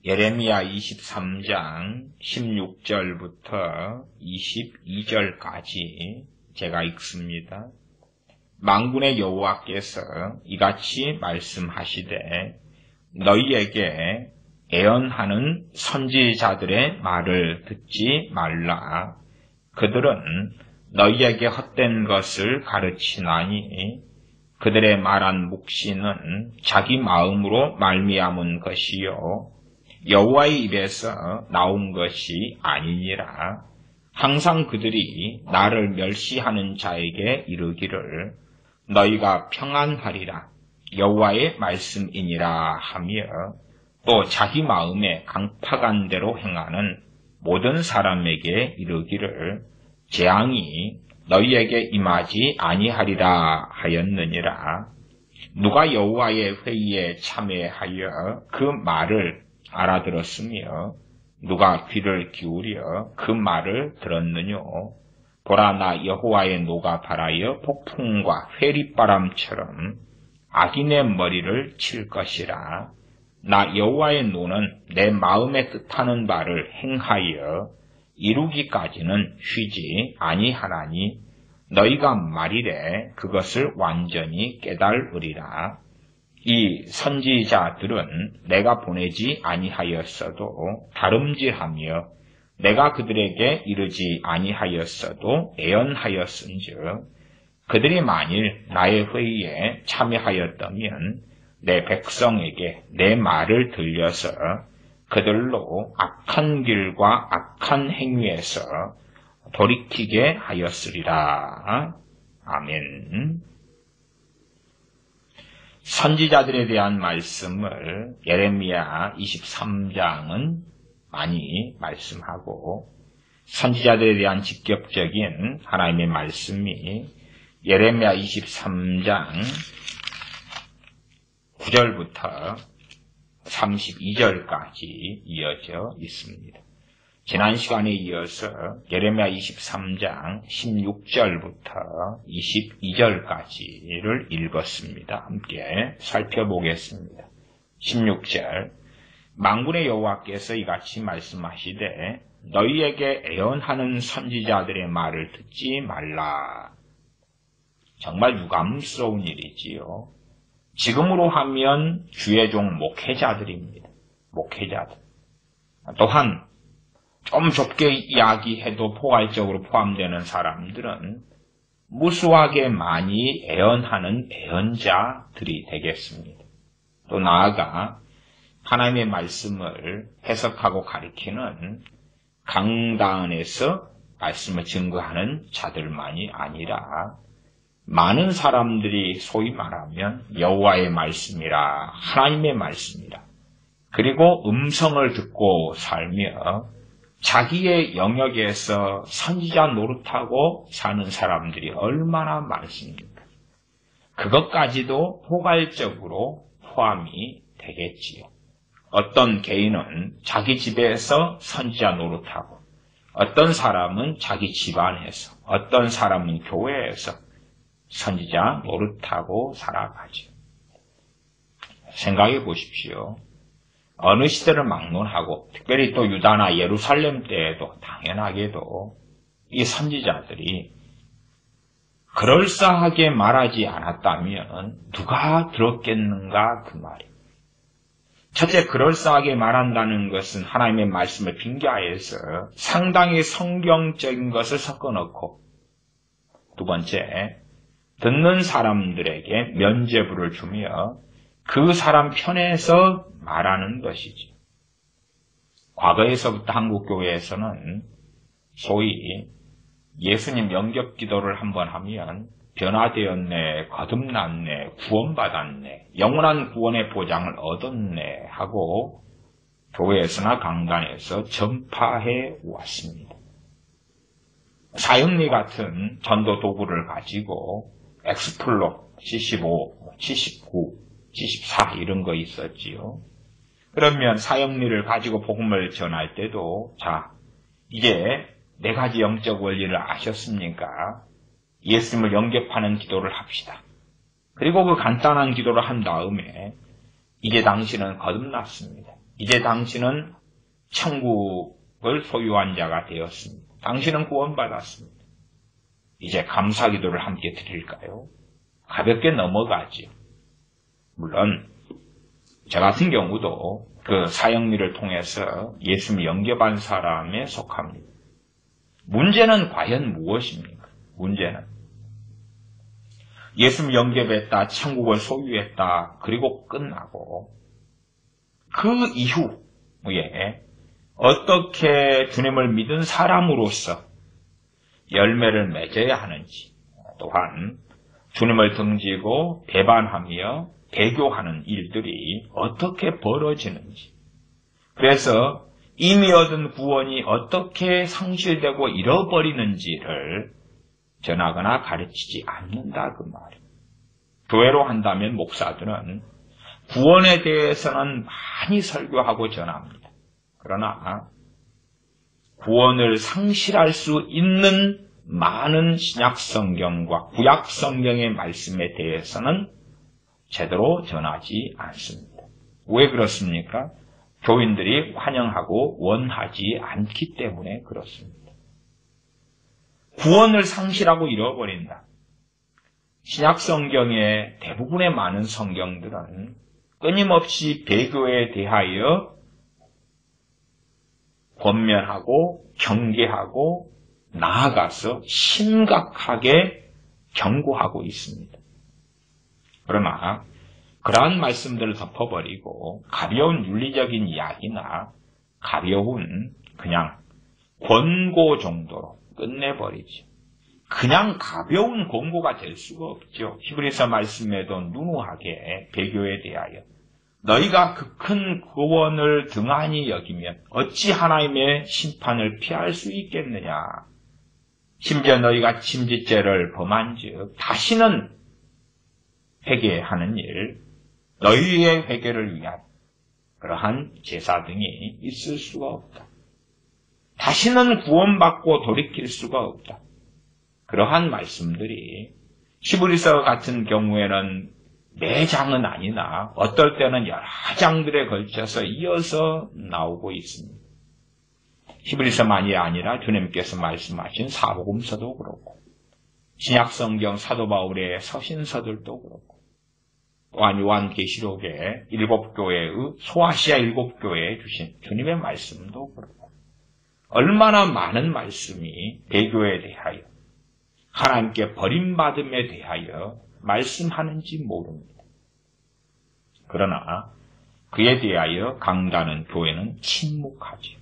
예레미야 23장 16절부터 22절까지 제가 읽습니다. 만군의 여호와께서 이같이 말씀하시되 너희에게 애언하는 선지자들의 말을 듣지 말라. 그들은 너희에게 헛된 것을 가르치나니 그들의 말한 묵시는 자기 마음으로 말미암은 것이요 여호와의 입에서 나온 것이 아니니라. 항상 그들이 나를 멸시하는 자에게 이르기를 너희가 평안하리라 여호와의 말씀이니라 하며 또 자기 마음에 강팍한 대로 행하는 모든 사람에게 이르기를 재앙이 너희에게 임하지 아니하리라 하였느니라. 누가 여호와의 회의에 참여하여 그 말을 알아들었으며 누가 귀를 기울여 그 말을 들었느뇨. 보라, 나 여호와의 노가 발하여 폭풍과 회리바람처럼 악인의 머리를 칠 것이라. 나 여호와의 노는 내 마음에 뜻하는 바를 행하여 이루기까지는 쉬지 아니하나니 너희가 말이래 그것을 완전히 깨달으리라. 이 선지자들은 내가 보내지 아니하였어도 다름질하며 내가 그들에게 이르지 아니하였어도 애언하였은즉 그들이 만일 나의 회의에 참여하였다면 내 백성에게 내 말을 들려서 그들로 악한 길과 악한 행위에서 돌이키게 하였으리라. 아멘. 선지자들에 대한 말씀을 예레미야 23장은 많이 말씀하고 선지자들에 대한 직접적인 하나님의 말씀이 예레미야 23장 9절부터 32절까지 이어져 있습니다. 지난 시간에 이어서 예레미야 23장 16절부터 22절까지를 읽었습니다. 함께 살펴보겠습니다. 16절 만군의 여호와께서 이같이 말씀하시되 너희에게 애언하는 선지자들의 말을 듣지 말라. 정말 유감스러운 일이지요. 지금으로 하면 주의 종 목회자들입니다. 목회자들. 또한 좀 좁게 이야기해도 포괄적으로 포함되는 사람들은 무수하게 많이 애언하는 애언자들이 되겠습니다. 또 나아가 하나님의 말씀을 해석하고 가리키는 강단에서 말씀을 증거하는 자들만이 아니라 많은 사람들이 소위 말하면 여호와의 말씀이라 하나님의 말씀이라 그리고 음성을 듣고 살며 자기의 영역에서 선지자 노릇하고 사는 사람들이 얼마나 많습니까? 그것까지도 포괄적으로 포함이 되겠지요. 어떤 개인은 자기 집에서 선지자 노릇하고 어떤 사람은 자기 집안에서 어떤 사람은 교회에서 선지자 노릇하고 살아가죠. 생각해 보십시오. 어느 시대를 막론하고 특별히 또 유다나 예루살렘 때에도 당연하게도 이 선지자들이 그럴싸하게 말하지 않았다면 누가 들었겠는가 그 말이에요. 첫째, 그럴싸하게 말한다는 것은 하나님의 말씀을 빙자해서 상당히 성경적인 것을 섞어넣고 두 번째, 듣는 사람들에게 면죄부를 주며 그 사람 편에서 말하는 것이지. 과거에서부터 한국교회에서는 소위 예수님 영접 기도를 한번 하면 변화되었네, 거듭났네, 구원받았네, 영원한 구원의 보장을 얻었네 하고 교회에서나 강단에서 전파해 왔습니다. 사형리 같은 전도 도구를 가지고 엑스플로 75, 79, 74 이런 거 있었지요. 그러면 사형리를 가지고 복음을 전할 때도 자, 이제 네 가지 영적 원리를 아셨습니까? 예수님을 영접하는 기도를 합시다. 그리고 그 간단한 기도를 한 다음에 이제 당신은 거듭났습니다. 이제 당신은 천국을 소유한 자가 되었습니다. 당신은 구원받았습니다. 이제 감사기도를 함께 드릴까요? 가볍게 넘어가죠. 물론 저 같은 경우도 그 사형리를 통해서 예수님 영접한 사람에 속합니다. 문제는 과연 무엇입니까? 문제는 예수님 영접했다, 천국을 소유했다, 그리고 끝나고 그 이후에 어떻게 주님을 믿은 사람으로서 열매를 맺어야 하는지, 또한 주님을 등지고 배반하며 배교하는 일들이 어떻게 벌어지는지, 그래서 이미 얻은 구원이 어떻게 상실되고 잃어버리는지를 전하거나 가르치지 않는다 그 말이에요. 교회로 한다면 목사들은 구원에 대해서는 많이 설교하고 전합니다. 그러나 구원을 상실할 수 있는 많은 신약성경과 구약성경의 말씀에 대해서는 제대로 전하지 않습니다. 왜 그렇습니까? 교인들이 환영하고 원하지 않기 때문에 그렇습니다. 구원을 상실하고 잃어버린다. 신약성경의 대부분의 많은 성경들은 끊임없이 배교에 대하여 권면하고 경계하고 나아가서 심각하게 경고하고 있습니다. 그러나 그러한 말씀들을 덮어버리고 가벼운 윤리적인 이야기나 가벼운 그냥 권고 정도로 끝내버리죠. 그냥 가벼운 권고가 될 수가 없죠. 히브리서 말씀에도 누누하게 배교에 대하여 너희가 그 큰 구원을 등한히 여기면 어찌 하나님의 심판을 피할 수 있겠느냐. 심지어 너희가 침짓죄를 범한즉 다시는 회개하는 일, 너희의 회개를 위한 그러한 제사 등이 있을 수가 없다. 다시는 구원받고 돌이킬 수가 없다. 그러한 말씀들이 히브리서 같은 경우에는 매 장은 아니나 어떨 때는 여러 장들에 걸쳐서 이어서 나오고 있습니다. 히브리서만이 아니라 주님께서 말씀하신 사복음서도 그렇고 신약성경 사도 바울의 서신서들도 그렇고 또한 요한계시록의 7교회의 소아시아 7교회에 주신 주님의 말씀도 그렇고 얼마나 많은 말씀이 배교에 대하여 하나님께 버림받음에 대하여 말씀하는지 모릅니다. 그러나 그에 대하여 강단은 교회는 침묵하지요.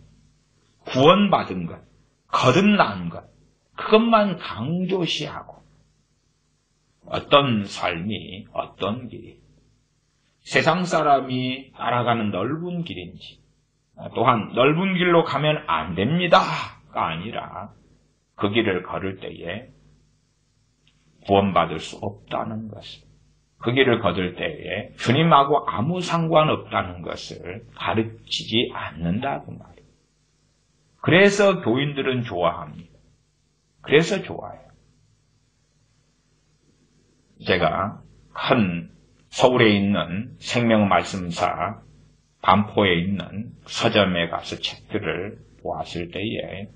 구원받은 것, 거듭난 것, 그것만 강조시하고 어떤 삶이 어떤 길이 세상 사람이 따라가는 넓은 길인지 또한 넓은 길로 가면 안 됩니다가 아니라 그 길을 걸을 때에 구원받을 수 없다는 것을, 그 길을 걸을 때에 주님하고 아무 상관없다는 것을 가르치지 않는다 그 말이에요. 그래서 교인들은 좋아합니다. 그래서 좋아해요. 제가 큰 서울에 있는 생명말씀사 반포에 있는 서점에 가서 책들을 보았을 때에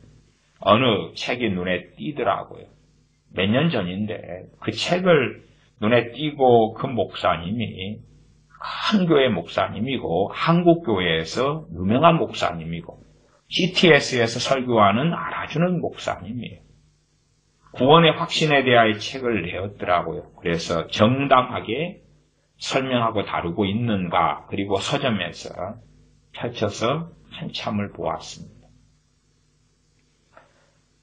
어느 책이 눈에 띄더라고요. 몇 년 전인데 그 책을 눈에 띄고 그 목사님이 큰 교회 목사님이고 한국교회에서 유명한 목사님이고 GTS에서 설교하는 알아주는 목사님이에요. 구원의 확신에 대하여 책을 내었더라고요. 그래서 정당하게 설명하고 다루고 있는가 그리고 서점에서 펼쳐서 한참을 보았습니다.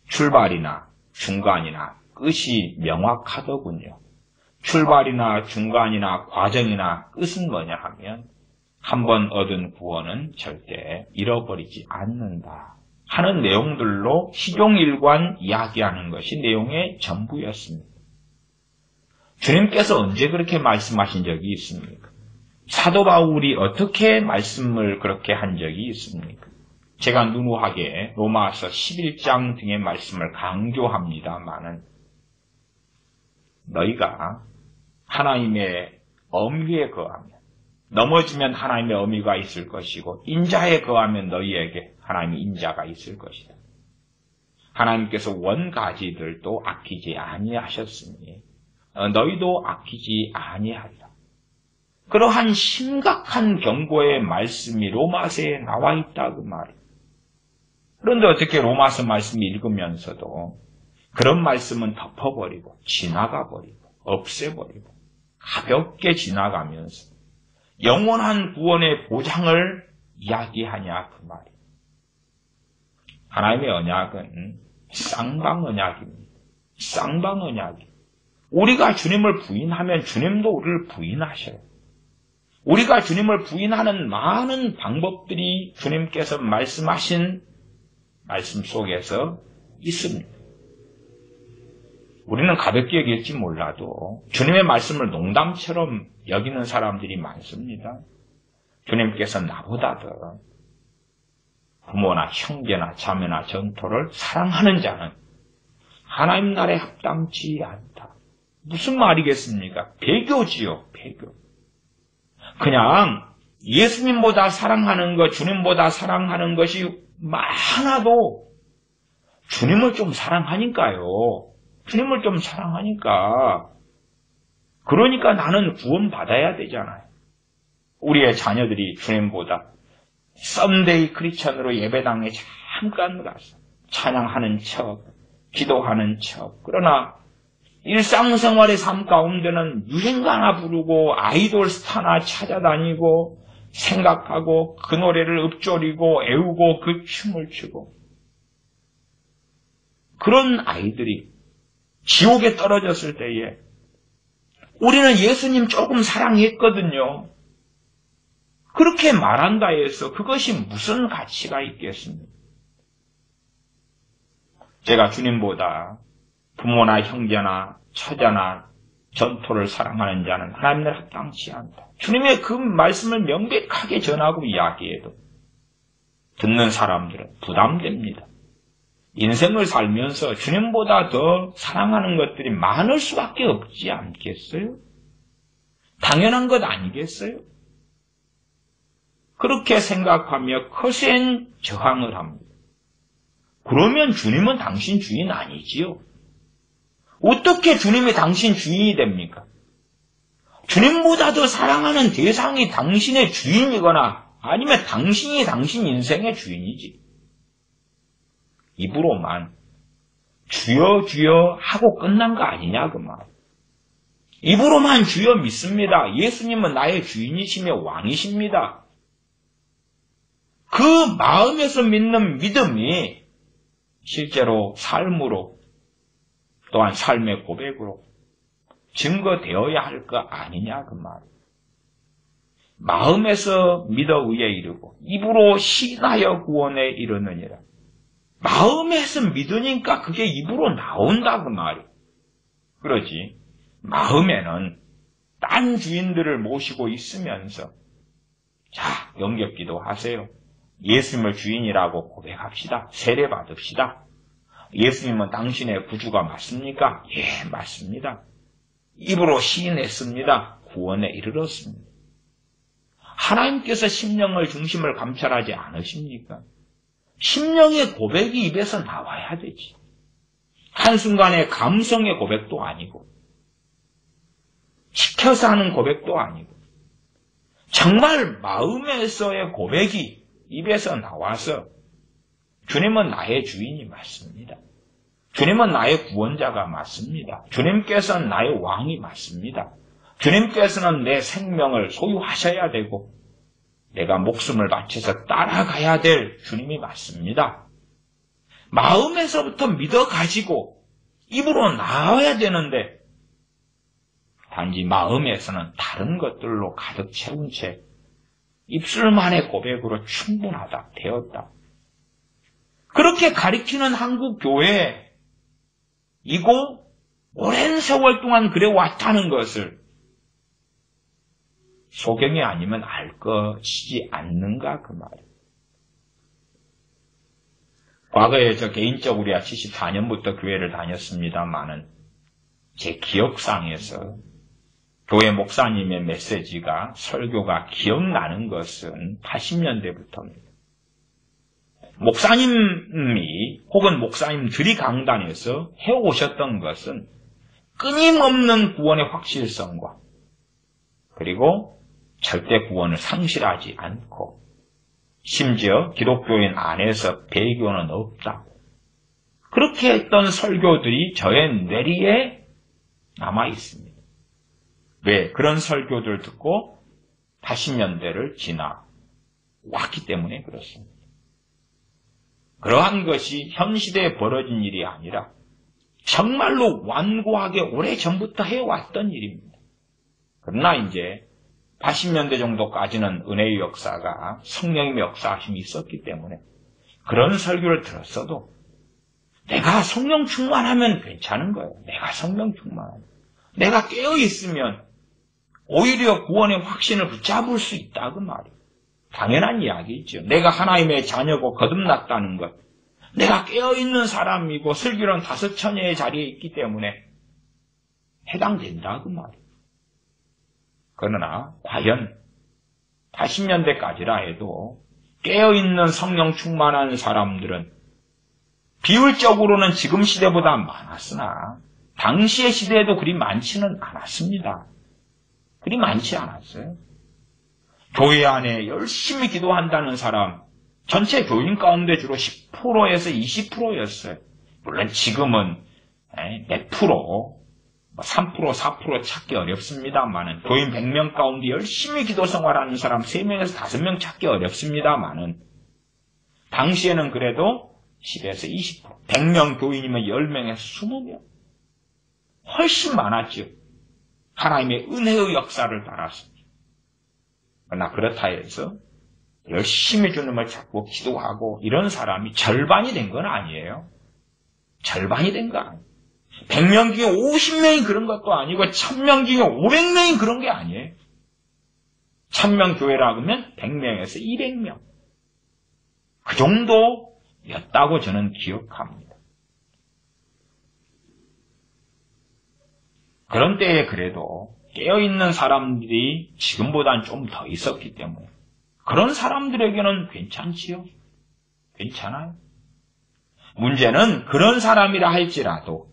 출발이나 중간이나 끝이 명확하더군요. 출발이나 중간이나 과정이나 끝은 뭐냐 하면 한번 얻은 구원은 절대 잃어버리지 않는다 하는 내용들로 시종일관 이야기하는 것이 내용의 전부였습니다. 주님께서 언제 그렇게 말씀하신 적이 있습니까? 사도 바울이 어떻게 말씀을 그렇게 한 적이 있습니까? 제가 누누하게 로마서 11장 등의 말씀을 강조합니다마는 너희가 하나님의 엄위에 거하면 넘어지면 하나님의 어미가 있을 것이고 인자에 거하면 너희에게 하나님의 인자가 있을 것이다. 하나님께서 원가지들도 아끼지 아니하셨으니 너희도 아끼지 아니하리라. 그러한 심각한 경고의 말씀이 로마서에 나와 있다 그 말이에요. 그런데 어떻게 로마서 말씀을 읽으면서도 그런 말씀은 덮어버리고 지나가버리고 없애버리고 가볍게 지나가면서 영원한 구원의 보장을 이야기하냐 그 말이에요. 하나님의 언약은 쌍방언약입니다. 쌍방언약이에요. 우리가 주님을 부인하면 주님도 우리를 부인하셔요. 우리가 주님을 부인하는 많은 방법들이 주님께서 말씀하신 말씀 속에서 있습니다. 우리는 가볍게 여길지 몰라도 주님의 말씀을 농담처럼 여기는 사람들이 많습니다. 주님께서 나보다 더 부모나 형제나 자매나 전토를 사랑하는 자는 하나님 나라에 합당치 않다. 무슨 말이겠습니까? 배교지요, 배교. 그냥 예수님보다 사랑하는 것, 주님보다 사랑하는 것이 많아도 주님을 좀 사랑하니까요. 주님을 좀 사랑하니까. 그러니까 나는 구원받아야 되잖아요. 우리의 자녀들이 주님보다 썬데이 크리스천으로 예배당에 잠깐 가서 찬양하는 척, 기도하는 척. 그러나 일상생활의 삶 가운데는 유행가나 부르고 아이돌 스타나 찾아다니고 생각하고 그 노래를 읊조리고 애우고 그 춤을 추고 그런 아이들이 지옥에 떨어졌을 때에 우리는 예수님 조금 사랑했거든요. 그렇게 말한다 해서 그것이 무슨 가치가 있겠습니까? 제가 주님보다 부모나 형제나 처자나 전토를 사랑하는 자는 하나님을 합당치 않다. 주님의 그 말씀을 명백하게 전하고 이야기해도 듣는 사람들은 부담됩니다. 인생을 살면서 주님보다 더 사랑하는 것들이 많을 수밖에 없지 않겠어요? 당연한 것 아니겠어요? 그렇게 생각하며 거센 저항을 합니다. 그러면 주님은 당신 주인 아니지요? 어떻게 주님이 당신 주인이 됩니까? 주님보다 더 사랑하는 대상이 당신의 주인이거나 아니면 당신이 당신 인생의 주인이지. 입으로만 주여 주여 하고 끝난 거 아니냐 그 말. 입으로만 주여 믿습니다. 예수님은 나의 주인이시며 왕이십니다. 그 마음에서 믿는 믿음이 실제로 삶으로 또한 삶의 고백으로 증거되어야 할 거 아니냐 그 말. 마음에서 믿어 의에 이르고 입으로 시인하여 구원에 이르느니라. 마음에서 믿으니까 그게 입으로 나온다 그 말이. 그러지 마음에는 딴 주인들을 모시고 있으면서 자 영접기도 하세요. 예수님을 주인이라고 고백합시다. 세례 받읍시다. 예수님은 당신의 구주가 맞습니까? 예, 맞습니다. 입으로 시인했습니다. 구원에 이르렀습니다. 하나님께서 심령의 중심을 감찰하지 않으십니까? 심령의 고백이 입에서 나와야 되지. 한순간의 감성의 고백도 아니고 시켜서 하는 고백도 아니고 정말 마음에서의 고백이 입에서 나와서 주님은 나의 주인이 맞습니다. 주님은 나의 구원자가 맞습니다. 주님께서는 나의 왕이 맞습니다. 주님께서는 내 생명을 소유하셔야 되고 내가 목숨을 바쳐서 따라가야 될 주님이 맞습니다. 마음에서부터 믿어가지고 입으로 나와야 되는데 단지 마음에서는 다른 것들로 가득 채운 채 입술만의 고백으로 충분하다, 되었다. 그렇게 가리키는 한국 교회이고 오랜 세월 동안 그래 왔다는 것을 소경이 아니면 알 것이지 않는가 그 말이에요. 과거에 저 개인적으로야 74년부터 교회를 다녔습니다마는 제 기억상에서 교회 목사님의 메시지가, 설교가 기억나는 것은 80년대부터입니다. 목사님이 혹은 목사님들이 강단에서 해오셨던 것은 끊임없는 구원의 확실성과 그리고 절대 구원을 상실하지 않고 심지어 기독교인 안에서 배교는 없다. 그렇게 했던 설교들이 저의 뇌리에 남아 있습니다. 왜? 그런 설교들 듣고 80년대를 지나왔기 때문에 그렇습니다. 그러한 것이 현 시대에 벌어진 일이 아니라 정말로 완고하게 오래전부터 해왔던 일입니다. 그러나 이제 80년대 정도까지는 은혜의 역사가 성령님의 역사하심이 있었기 때문에 그런 설교를 들었어도 내가 성령 충만하면 괜찮은 거예요. 내가 성령 충만하면. 내가 깨어있으면 오히려 구원의 확신을 붙잡을 수 있다 그 말이에요. 당연한 이야기죠. 내가 하나님의 자녀고 거듭났다는 것. 내가 깨어있는 사람이고 슬기로운 5처녀의 자리에 있기 때문에 해당된다 그 말이에요. 그러나 과연 80년대까지라 해도 깨어있는 성령 충만한 사람들은 비율적으로는 지금 시대보다 많았으나 당시의 시대에도 그리 많지는 않았습니다. 그리 많지 않았어요. 교회 안에 열심히 기도한다는 사람 전체 교인 가운데 주로 10%에서 20%였어요. 물론 지금은 몇 프로, 3%, 4% 찾기 어렵습니다만은 교인 100명 가운데 열심히 기도 생활하는 사람 3명에서 5명 찾기 어렵습니다만은 당시에는 그래도 10에서 20%, 100명 교인이면 10명에서 20명 훨씬 많았죠. 하나님의 은혜의 역사를 따랐습니다. 그러나 그렇다 해서 열심히 주님을 찾고 기도하고 이런 사람이 절반이 된 건 아니에요. 절반이 된 거 아니에요. 100명 중에 50명이 그런 것도 아니고 1000명 중에 500명이 그런 게 아니에요. 1000명 교회라고 하면 100명에서 200명. 그 정도였다고 저는 기억합니다. 그런 때에 그래도 깨어있는 사람들이 지금보다는 좀 더 있었기 때문에 그런 사람들에게는 괜찮지요. 괜찮아요. 문제는 그런 사람이라 할지라도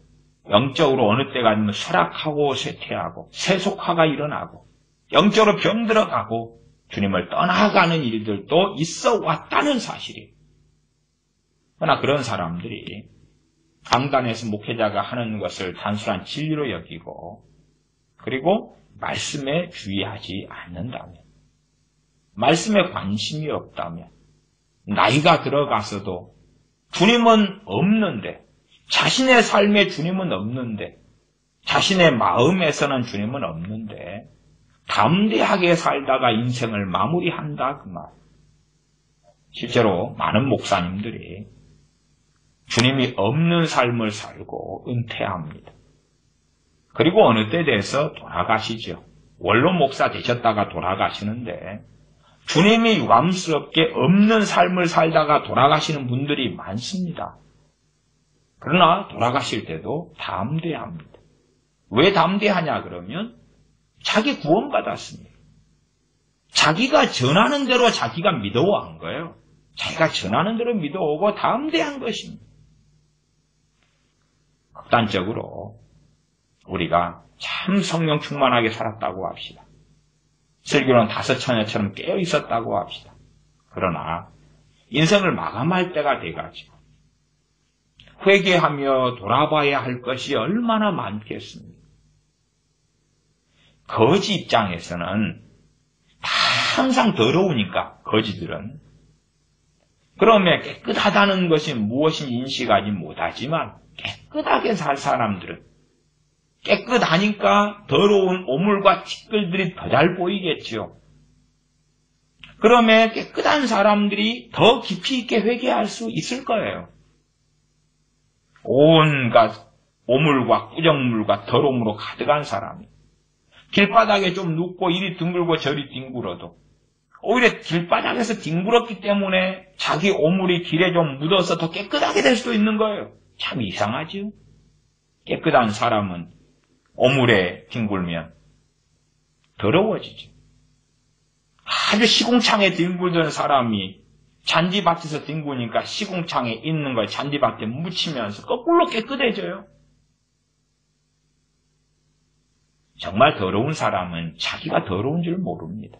영적으로 어느 때가 아니면 쇠락하고 쇠퇴하고 세속화가 일어나고 영적으로 병들어가고 주님을 떠나가는 일들도 있어 왔다는 사실이에요. 그러나 그런 사람들이 강단에서 목회자가 하는 것을 단순한 진리로 여기고 그리고 말씀에 주의하지 않는다면 말씀에 관심이 없다면 나이가 들어가서도 주님은 없는데 자신의 삶에 주님은 없는데 자신의 마음에서는 주님은 없는데 담대하게 살다가 인생을 마무리한다 그 말. 실제로 많은 목사님들이 주님이 없는 삶을 살고 은퇴합니다. 그리고 어느 때 돼서 돌아가시죠. 원로 목사 되셨다가 돌아가시는데 주님이 유감스럽게 없는 삶을 살다가 돌아가시는 분들이 많습니다. 그러나 돌아가실 때도 담대합니다. 왜 담대하냐 그러면 자기 구원받았습니다. 자기가 전하는 대로 자기가 믿어온 거예요. 자기가 전하는 대로 믿어오고 담대한 것입니다. 극단적으로 우리가 참 성령 충만하게 살았다고 합시다. 슬기로운 5처녀처럼 깨어 있었다고 합시다. 그러나 인생을 마감할 때가 돼가지고 회개하며 돌아봐야 할 것이 얼마나 많겠습니까? 거지 입장에서는 다 항상 더러우니까 거지들은 그러면 깨끗하다는 것이 무엇인지 인식하지 못하지만 깨끗하게 살 사람들은 깨끗하니까 더러운 오물과 티끌들이 더 잘 보이겠죠. 그러면 깨끗한 사람들이 더 깊이 있게 회개할 수 있을 거예요. 온갖 오물과 꾸정물과 더러움으로 가득한 사람이 길바닥에 좀 눕고 이리 둥글고 저리 뒹굴어도 오히려 길바닥에서 뒹굴었기 때문에 자기 오물이 길에 좀 묻어서 더 깨끗하게 될 수도 있는 거예요. 참 이상하죠. 깨끗한 사람은 오물에 뒹굴면 더러워지죠. 아주 시궁창에 뒹굴던 사람이 잔디밭에서 뒹구니까 시궁창에 있는 걸 잔디밭에 묻히면서 거꾸로 깨끗해져요. 정말 더러운 사람은 자기가 더러운 줄 모릅니다.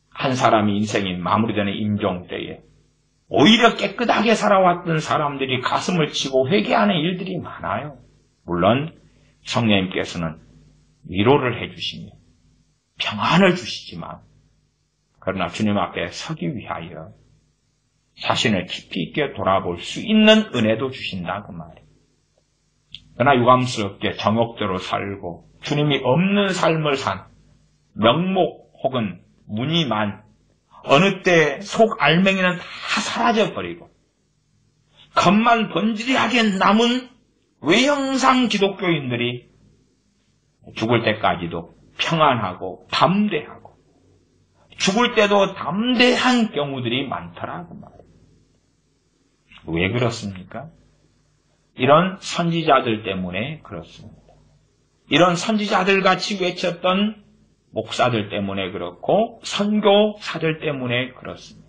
한 사람이 인생이 마무리되는 임종 때에 오히려 깨끗하게 살아왔던 사람들이 가슴을 치고 회개하는 일들이 많아요. 물론 성령님께서는 위로를 해주시며 평안을 주시지만 그러나 주님 앞에 서기 위하여 자신을 깊이 있게 돌아볼 수 있는 은혜도 주신다 그 말이에요. 그러나 유감스럽게 정욕대로 살고 주님이 없는 삶을 산 명목 혹은 무늬만 어느 때 속 알맹이는 다 사라져버리고 겉만 번지르하게 남은 외형상 기독교인들이 죽을 때까지도 평안하고 담대하고 죽을 때도 담대한 경우들이 많더라고 말이에요. 왜 그렇습니까? 이런 선지자들 때문에 그렇습니다. 이런 선지자들 같이 외쳤던 목사들 때문에 그렇고 선교사들 때문에 그렇습니다.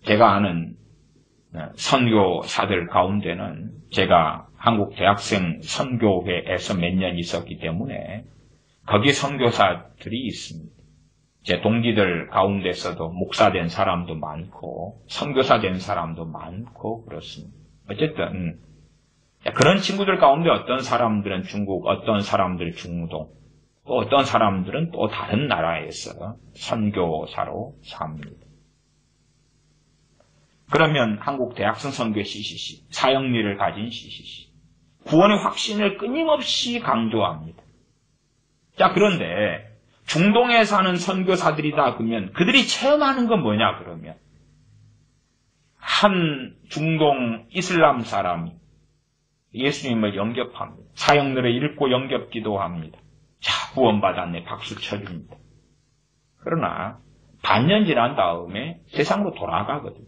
제가 아는 선교사들 가운데는 제가 한국 대학생 선교회에서 몇 년 있었기 때문에 거기 선교사들이 있습니다. 제 동기들 가운데서도 목사 된 사람도 많고 선교사 된 사람도 많고 그렇습니다. 어쨌든 그런 친구들 가운데 어떤 사람들은 중국, 어떤 사람들은 중동, 또 어떤 사람들은 또 다른 나라에서 선교사로 삽니다. 그러면 한국 대학생 선교 CCC, 사형리를 가진 CCC, 구원의 확신을 끊임없이 강조합니다. 자, 그런데 중동에 사는 선교사들이다 그러면 그들이 체험하는 건 뭐냐 그러면 한 중동 이슬람 사람이 예수님을 영접합니다. 사형리를 읽고 영접 기도합니다. 자, 구원받았네 박수 쳐줍니다. 그러나 반년 지난 다음에 세상으로 돌아가거든요.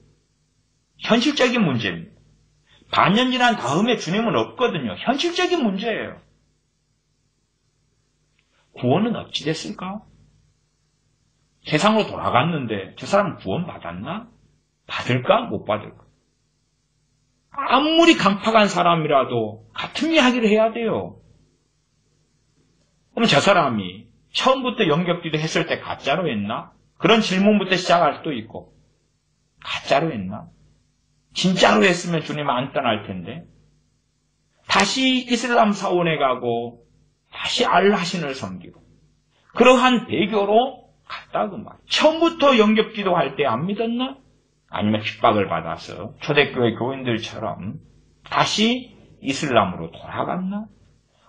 현실적인 문제입니다. 반년 지난 다음에 주님은 없거든요. 현실적인 문제예요. 구원은 어찌 됐을까? 세상으로 돌아갔는데 저 사람은 구원 받았나? 받을까? 못 받을까? 아무리 강팍한 사람이라도 같은 이야기를 해야 돼요. 그럼 저 사람이 처음부터 영접기도 했을 때 가짜로 했나? 그런 질문부터 시작할 수도 있고 가짜로 했나? 진짜로 했으면 주님 안 떠날 텐데 다시 이슬람 사원에 가고 다시 알라신을 섬기고 그러한 배교로 갔다 그 말. 처음부터 영접기도 할 때 안 믿었나? 아니면 핍박을 받아서 초대교회 교인들처럼 다시 이슬람으로 돌아갔나?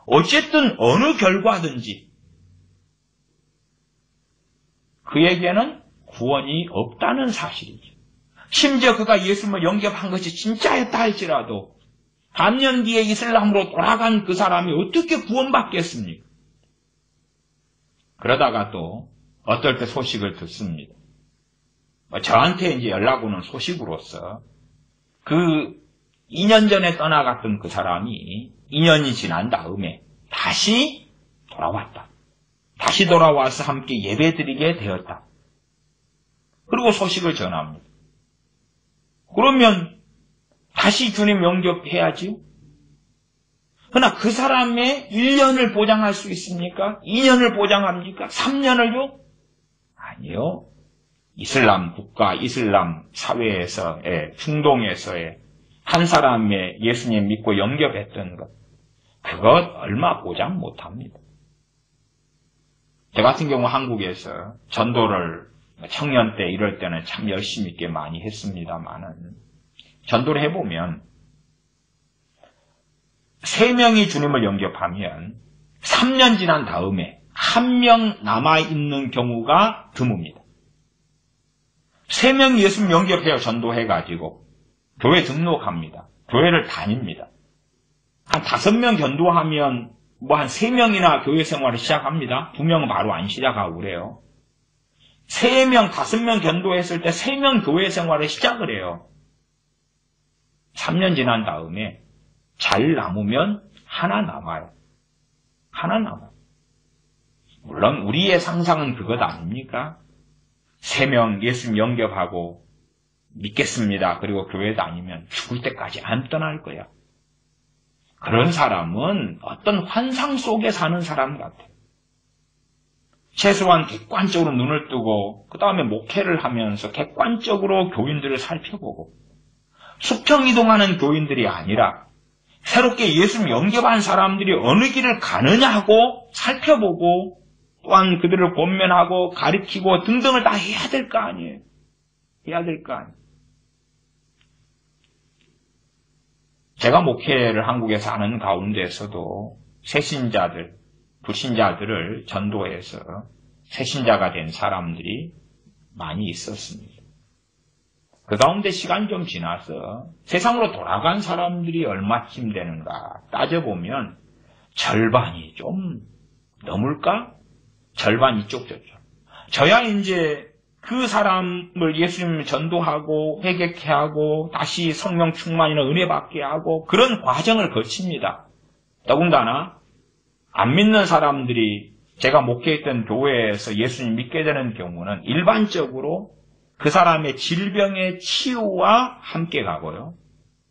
어쨌든 어느 결과든지 그에게는 구원이 없다는 사실이죠. 심지어 그가 예수님을 영접한 것이 진짜였다 할지라도 반년 뒤에 이슬람으로 돌아간 그 사람이 어떻게 구원받겠습니까? 그러다가 또 어떨 때 소식을 듣습니다. 저한테 이제 연락 오는 소식으로서 그 2년 전에 떠나갔던 그 사람이 2년이 지난 다음에 다시 돌아왔다. 다시 돌아와서 함께 예배드리게 되었다. 그리고 소식을 전합니다. 그러면 다시 주님 영접해야지요? 그러나 그 사람의 1년을 보장할 수 있습니까? 2년을 보장합니까? 3년을요? 아니요. 이슬람 국가, 이슬람 사회에서의, 중동에서의 한 사람의 예수님 믿고 영접했던 것, 그것 얼마 보장 못합니다. 저 같은 경우 한국에서 전도를 청년 때 이럴 때는 참 열심히 있게 많이 했습니다만은 전도를 해보면 3명이 주님을 영접하면 3년 지난 다음에 1명 남아있는 경우가 드뭅니다. 3명이 예수님 영접해요. 전도해가지고 교회 등록합니다. 교회를 다닙니다. 한 5명 전도하면 한 3명이나 교회 생활을 시작합니다. 2명은 바로 안 시작하고 그래요. 3명, 5명 전도했을 때 3명 교회 생활을 시작을 해요. 3년 지난 다음에 잘 남으면 하나 남아요. 하나 남아요. 물론 우리의 상상은 그것 아닙니까? 3명 예수님 영접하고 믿겠습니다. 그리고 교회 다니면 죽을 때까지 안 떠날 거야. 그런 사람은 어떤 환상 속에 사는 사람 같아요. 최소한 객관적으로 눈을 뜨고 그 다음에 목회를 하면서 객관적으로 교인들을 살펴보고 수평이동하는 교인들이 아니라 새롭게 예수님 영접한 사람들이 어느 길을 가느냐 하고 살펴보고 또한 그들을 권면하고 가르치고 등등을 다 해야 될 거 아니에요. 해야 될 거 아니에요. 제가 목회를 한국에서 하는 가운데서도 새신자들, 불신자들을 전도해서 새신자가 된 사람들이 많이 있었습니다. 그 가운데 시간이 좀 지나서 세상으로 돌아간 사람들이 얼마쯤 되는가 따져보면 절반이 좀 넘을까? 절반 이쪽 저쪽. 저야 이제 그 사람을 예수님 전도하고 회개케 하고 다시 성령 충만이나 은혜 받게 하고 그런 과정을 거칩니다. 더군다나 안 믿는 사람들이 제가 목회했던 교회에서 예수님 믿게 되는 경우는 일반적으로 그 사람의 질병의 치유와 함께 가고요.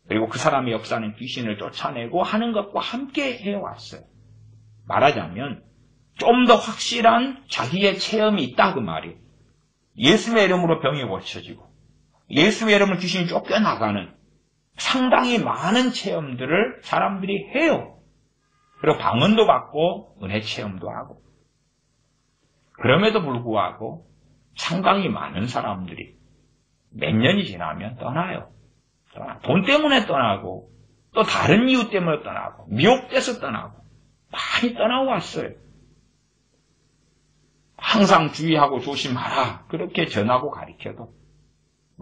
그리고 그 사람의 역사는 귀신을 쫓아내고 하는 것과 함께 해왔어요. 말하자면 좀 더 확실한 자기의 체험이 있다 그 말이에요. 예수의 이름으로 병이 고쳐지고 예수의 이름으로 귀신이 쫓겨나가는 상당히 많은 체험들을 사람들이 해요. 그리고 방언도 받고 은혜 체험도 하고 그럼에도 불구하고 상당히 많은 사람들이 몇 년이 지나면 떠나요. 돈 때문에 떠나고 또 다른 이유 때문에 떠나고 미혹돼서 떠나고 많이 떠나왔어요. 항상 주의하고 조심하라 그렇게 전하고 가르쳐도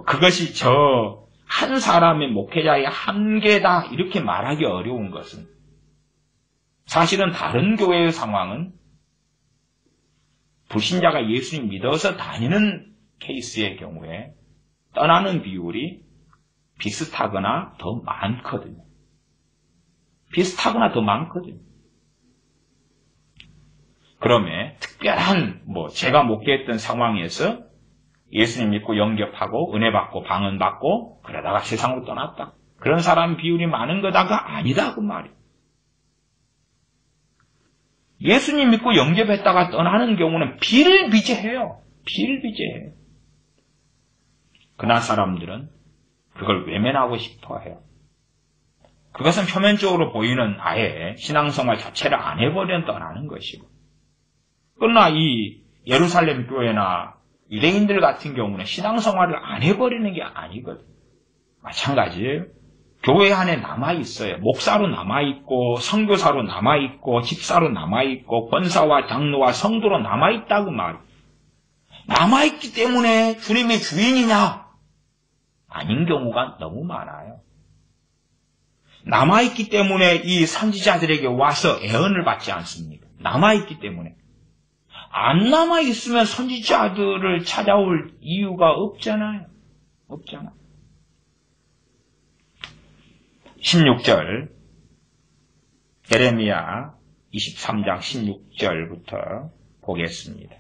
그것이 저 한 사람의 목회자의 한계다 이렇게 말하기 어려운 것은 사실은 다른 교회의 상황은 불신자가 예수님 믿어서 다니는 케이스의 경우에 떠나는 비율이 비슷하거나 더 많거든요. 비슷하거나 더 많거든요. 그러면 특별한 제가 목회했던 상황에서 예수님 믿고 영접하고 은혜 받고 방언 받고 그러다가 세상으로 떠났다. 그런 사람 비율이 많은 거다가 아니다 그 말이에요. 예수님 믿고 영접했다가 떠나는 경우는 비일비재해요. 비일비재해요. 그날 사람들은 그걸 외면하고 싶어해요. 그것은 표면적으로 보이는 아예 신앙생활 자체를 안 해버려 떠나는 것이고 그러나 이 예루살렘 교회나 유대인들 같은 경우는 신앙생활을 안 해버리는 게 아니거든요. 마찬가지예요. 교회 안에 남아있어요. 목사로 남아있고 선교사로 남아있고 집사로 남아있고 권사와 장로와 성도로 남아있다고 말이에요. 남아있기 때문에 주님의 주인이냐? 아닌 경우가 너무 많아요. 남아있기 때문에 이 선지자들에게 와서 애언을 받지 않습니까? 남아있기 때문에. 안 남아있으면 선지자들을 찾아올 이유가 없잖아요. 없잖아. 16절 예레미야 23장 16절부터 보겠습니다.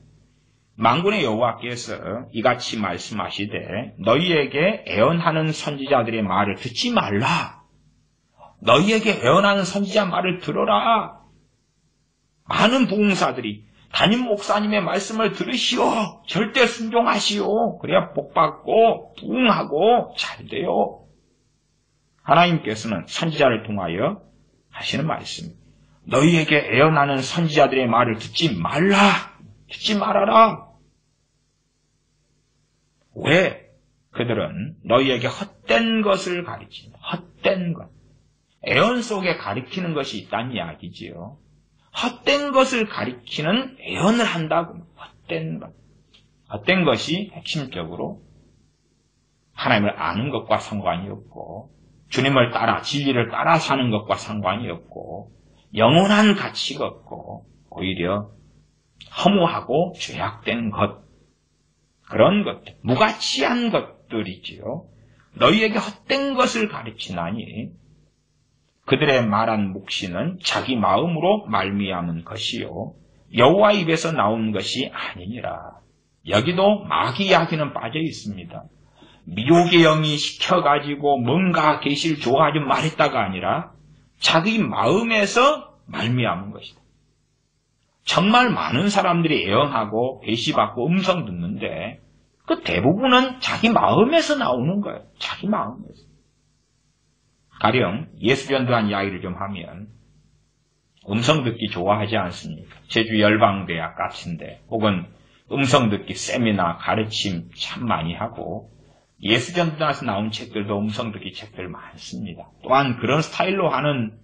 만군의 여호와께서 이같이 말씀하시되 너희에게 애언하는 선지자들의 말을 듣지 말라. 너희에게 애언하는 선지자 말을 들어라. 많은 부흥사들이 담임 목사님의 말씀을 들으시오. 절대 순종하시오. 그래야 복받고 부흥하고 잘 돼요. 하나님께서는 선지자를 통하여 하시는 말씀. 너희에게 애언하는 선지자들의 말을 듣지 말라. 듣지 말아라. 왜? 그들은 너희에게 헛된 것을 가르친다. 헛된 것. 애언 속에 가르치는 것이 있다는 이야기지요. 헛된 것을 가리키는 애언을 한다고. 헛된 것. 헛된 것이 핵심적으로 하나님을 아는 것과 상관이 없고 주님을 따라 진리를 따라 사는 것과 상관이 없고 영원한 가치가 없고 오히려 허무하고 죄악된 것 그런 것들 무가치한 것들이지요. 너희에게 헛된 것을 가르치나니 그들의 말한 묵시는 자기 마음으로 말미암은 것이요 여호와 입에서 나온 것이 아니니라. 여기도 마귀 이야기는 빠져 있습니다. 미혹의 영이 시켜가지고 뭔가 계시를 줘가지고 말했다가 아니라 자기 마음에서 말미암은 것이다. 정말 많은 사람들이 애언하고 계시받고 음성 듣는데 그 대부분은 자기 마음에서 나오는 거예요. 자기 마음에서. 가령 예수 전도한 이야기를 좀 하면 음성 듣기 좋아하지 않습니까? 제주 열방대학 같은데 혹은 음성 듣기 세미나 가르침 참 많이 하고 예수 전도단에서 나온 책들도 음성 듣기 책들 많습니다. 또한 그런 스타일로 하는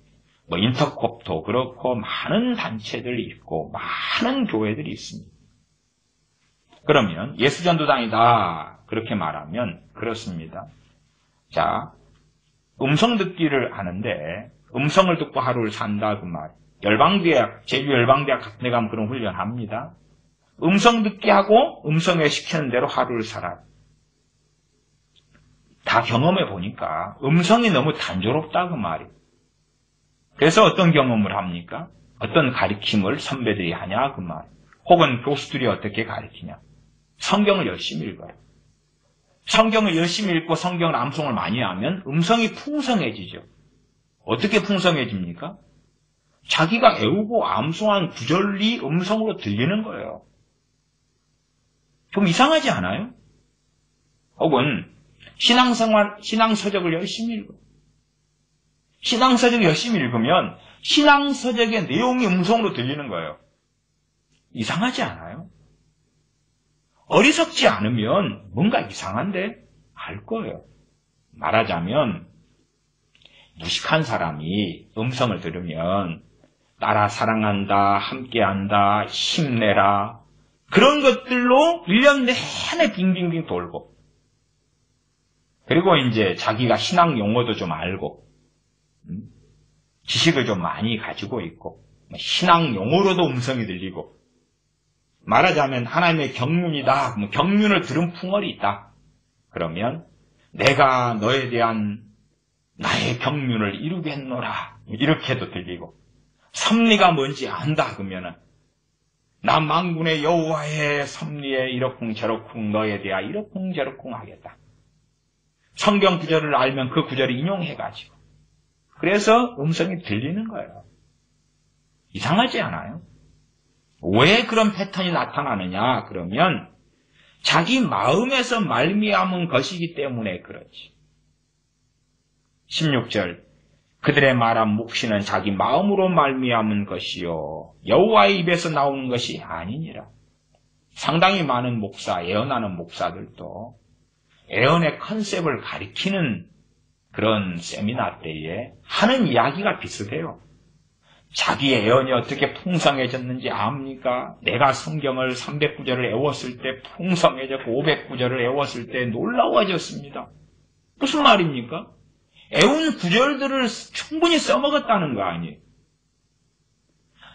인터콥도 그렇고 많은 단체들이 있고 많은 교회들이 있습니다. 그러면 예수 전도단이다 그렇게 말하면 그렇습니다. 자, 음성 듣기를 하는데 음성을 듣고 하루를 산다 그 말. 열방대학, 제주 열방대학 같은 데 가면 그런 훈련합니다. 음성 듣기 하고 음성에 시키는 대로 하루를 살아요. 다 경험해 보니까 음성이 너무 단조롭다 그 말이에요. 그래서 어떤 경험을 합니까? 어떤 가르침을 선배들이 하냐 그 말. 혹은 교수들이 어떻게 가르치냐. 성경을 열심히 읽어요. 성경을 열심히 읽고 성경을 암송을 많이 하면 음성이 풍성해지죠. 어떻게 풍성해집니까? 자기가 애우고 암송한 구절이 음성으로 들리는 거예요. 좀 이상하지 않아요? 혹은 신앙서적을 열심히 읽어요. 신앙서적을 열심히 읽으면 신앙서적의 내용이 음성으로 들리는 거예요. 이상하지 않아요? 어리석지 않으면 뭔가 이상한데 알 거예요. 말하자면 무식한 사람이 음성을 들으면 따라 사랑한다, 함께한다, 힘내라 그런 것들로 1년 내내 빙빙빙 돌고 그리고 이제 자기가 신앙 용어도 좀 알고 지식을 좀 많이 가지고 있고 신앙 용어로도 음성이 들리고 말하자면 하나님의 경륜이다. 경륜을 들은 풍월이 있다. 그러면 내가 너에 대한 나의 경륜을 이루겠노라. 이렇게도 들리고 섭리가 뭔지 안다. 그러면은 나 만군의 여호와의 섭리에 이러쿵 저러쿵 너에 대하 이러쿵 저러쿵 하겠다. 성경 구절을 알면 그 구절을 인용해가지고 그래서 음성이 들리는 거예요. 이상하지 않아요? 왜 그런 패턴이 나타나느냐? 그러면 자기 마음에서 말미암은 것이기 때문에 그렇지. 16절 그들의 말한 묵시는 자기 마음으로 말미암은 것이요 여호와의 입에서 나오는 것이 아니니라. 상당히 많은 목사, 애언하는 목사들도 애언의 컨셉을 가리키는 그런 세미나 때에 하는 이야기가 비슷해요. 자기의 애언이 어떻게 풍성해졌는지 압니까? 내가 성경을 300구절을 애웠을 때 풍성해졌고 500구절을 애웠을 때 놀라워졌습니다. 무슨 말입니까? 애운 구절들을 충분히 써먹었다는 거 아니에요.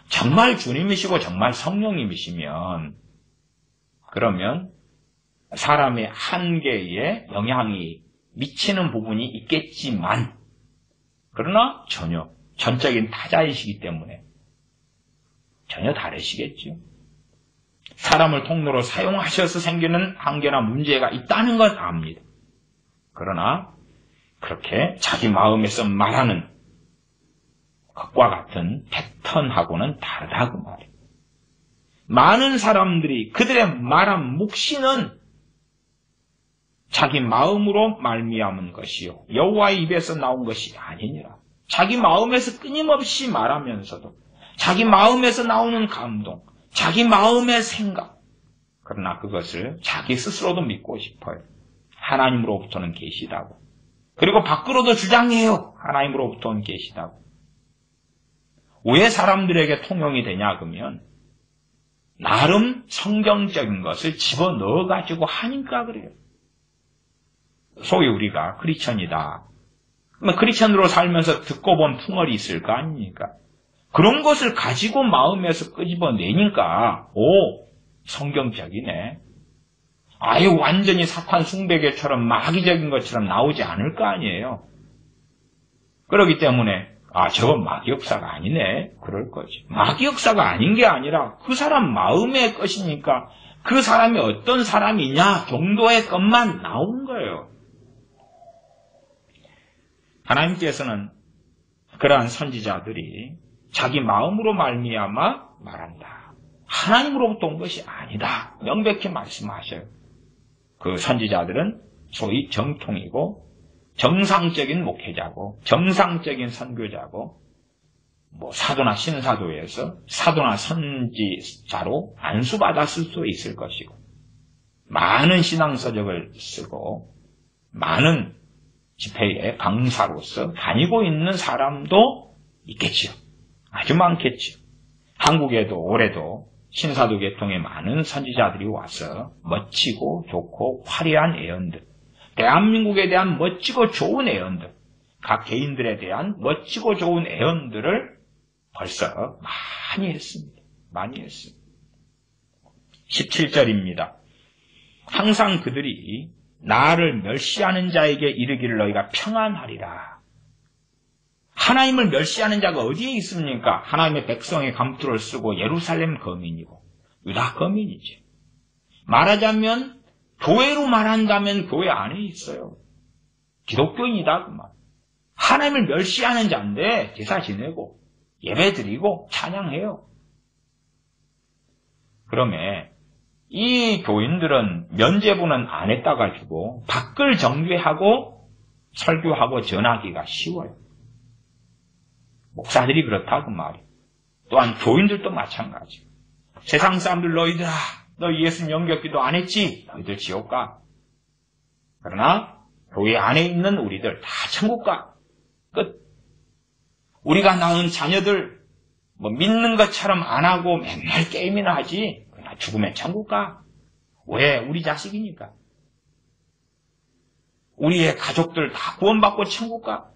정말 주님이시고 정말 성령님이시면 그러면 사람의 한계에 영향이 미치는 부분이 있겠지만 그러나 전혀 전적인 타자이시기 때문에 전혀 다르시겠죠. 사람을 통로로 사용하셔서 생기는 한계나 문제가 있다는 건 압니다. 그러나 그렇게 자기 마음에서 말하는 것과 같은 패턴하고는 다르다고 말이에요. 많은 사람들이 그들의 말한 묵시는 자기 마음으로 말미암은 것이요 여호와의 입에서 나온 것이 아니니라. 자기 마음에서 끊임없이 말하면서도 자기 마음에서 나오는 감동, 자기 마음의 생각 그러나 그것을 자기 스스로도 믿고 싶어요. 하나님으로부터는 계시다고. 그리고 밖으로도 주장해요. 하나님으로부터 온 계시다고. 왜 사람들에게 통용이 되냐 그러면 나름 성경적인 것을 집어넣어가지고 하니까 그래요. 소위 우리가 크리스천이다. 크리스천으로 살면서 듣고 본 풍월이 있을 거 아닙니까? 그런 것을 가지고 마음에서 끄집어내니까 성경적이네. 아유 완전히 사탄 숭배교처럼 마귀적인 것처럼 나오지 않을 거 아니에요. 그렇기 때문에 아, 저건 마귀 역사가 아니네. 그럴 거지. 마귀 역사가 아닌 게 아니라 그 사람 마음의 것이니까 그 사람이 어떤 사람이냐 정도의 것만 나온 거예요. 하나님께서는 그러한 선지자들이 자기 마음으로 말미암아 말한다. 하나님으로부터 온 것이 아니다. 명백히 말씀하셔요. 그 선지자들은 소위 정통이고 정상적인 목회자고 정상적인 선교자고 사도나 신사도에서 사도나 선지자로 안수받았을 수 있을 것이고 많은 신앙서적을 쓰고 많은 집회의 강사로서 다니고 있는 사람도 있겠지요. 아주 많겠지요. 한국에도 올해도 신사도 계통의 많은 선지자들이 와서 멋지고 좋고 화려한 예언들, 대한민국에 대한 멋지고 좋은 예언들, 각 개인들에 대한 멋지고 좋은 예언들을 벌써 많이 했습니다. 많이 했습니다. 17절입니다. 항상 그들이 나를 멸시하는 자에게 이르기를 너희가 평안하리라. 하나님을 멸시하는 자가 어디에 있습니까? 하나님의 백성의 감투를 쓰고 예루살렘 거민이고 유다 거민이지. 말하자면 교회로 말한다면 교회 안에 있어요. 기독교인이다 그 말. 하나님을 멸시하는 자인데 제사 지내고 예배 드리고 찬양해요. 그러면 이 교인들은 면죄부는 안 했다 가지고 밖을 정죄하고 설교하고 전하기가 쉬워요. 목사들이 그렇다 그 말이에요. 또한 교인들도 마찬가지. 세상 사람들 너희들아, 너 예수님 영접기도 안 했지? 너희들 지옥 가. 그러나 교회 안에 있는 우리들 다 천국 가. 끝. 우리가 낳은 자녀들 믿는 것처럼 안 하고 맨날 게임이나 하지. 그러나 죽으면 천국 가. 왜? 우리 자식이니까. 우리의 가족들 다 구원받고 천국 가.